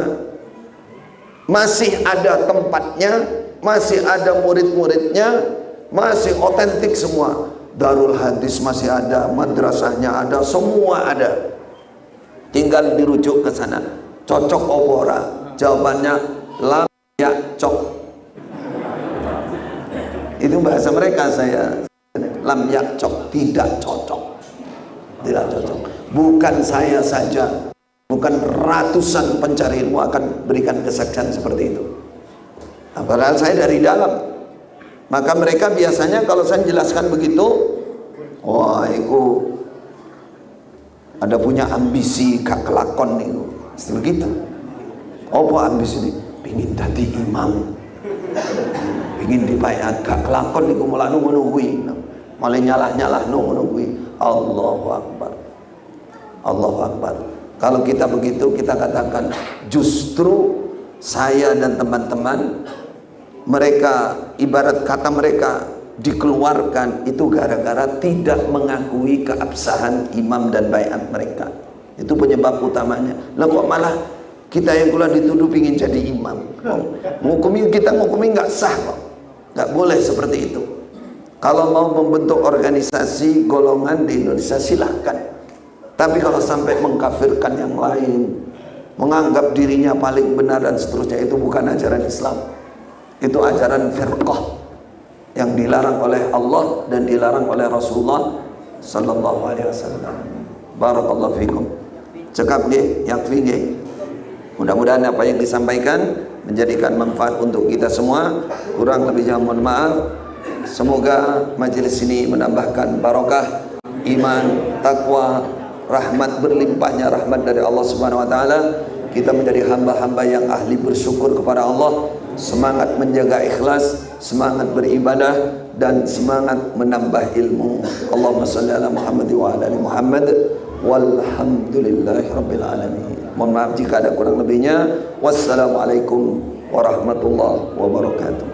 masih ada tempatnya, masih ada murid-muridnya, masih otentik semua. Darul hadis masih ada, madrasahnya ada, semua ada. Tinggal dirujuk ke sana. Cocok opora? Jawabannya lam yakcok. Itu bahasa mereka saya. Lam yakcok, tidak cocok. Tidak cocok. Bukan saya saja, bukan ratusan pencari ilmu akan berikan kesaksian seperti itu. Padahal saya dari dalam. Maka mereka biasanya kalau saya jelaskan begitu, wah itu ada punya ambisi gak kelakon nih, begitu. Apa ambisi ini? Pingin jadi imam, pingin dibayat gak kelakon nih, malah nungguin, malah nyalah nungguin. Allahu Akbar, Allahu Akbar. Kalau kita begitu, kita katakan justru saya dan teman-teman, mereka ibarat kata mereka dikeluarkan itu gara-gara tidak mengakui keabsahan imam dan baiat mereka. Itu penyebab utamanya. Lah kok malah kita yang pula dituduh ingin jadi imam, kita ngukumi nggak sah kok, nggak boleh seperti itu. Kalau mau membentuk organisasi golongan di Indonesia silahkan, tapi kalau sampai mengkafirkan yang lain, menganggap dirinya paling benar dan seterusnya, itu bukan ajaran Islam. Itu ajaran firqah yang dilarang oleh Allah dan dilarang oleh Rasulullah sallallahu alaihi wasallam. Barakallahu fikum. Cekap nggih, yakfi nggih. Mudah-mudahan apa yang disampaikan menjadikan manfaat untuk kita semua. Kurang lebihnya mohon maaf. Semoga majelis ini menambahkan barokah, iman, takwa, rahmat, berlimpahnya rahmat dari Allah Subhanahu wa taala. Kita menjadi hamba-hamba yang ahli bersyukur kepada Allah, semangat menjaga ikhlas, semangat beribadah, dan semangat menambah ilmu. Allahumma shalli ala Muhammad wa ala ali Muhammad Walhamdulillahirabbil alamin. Mohon maaf jika ada kurang lebihnya. Wassalamualaikum warahmatullahi wabarakatuh.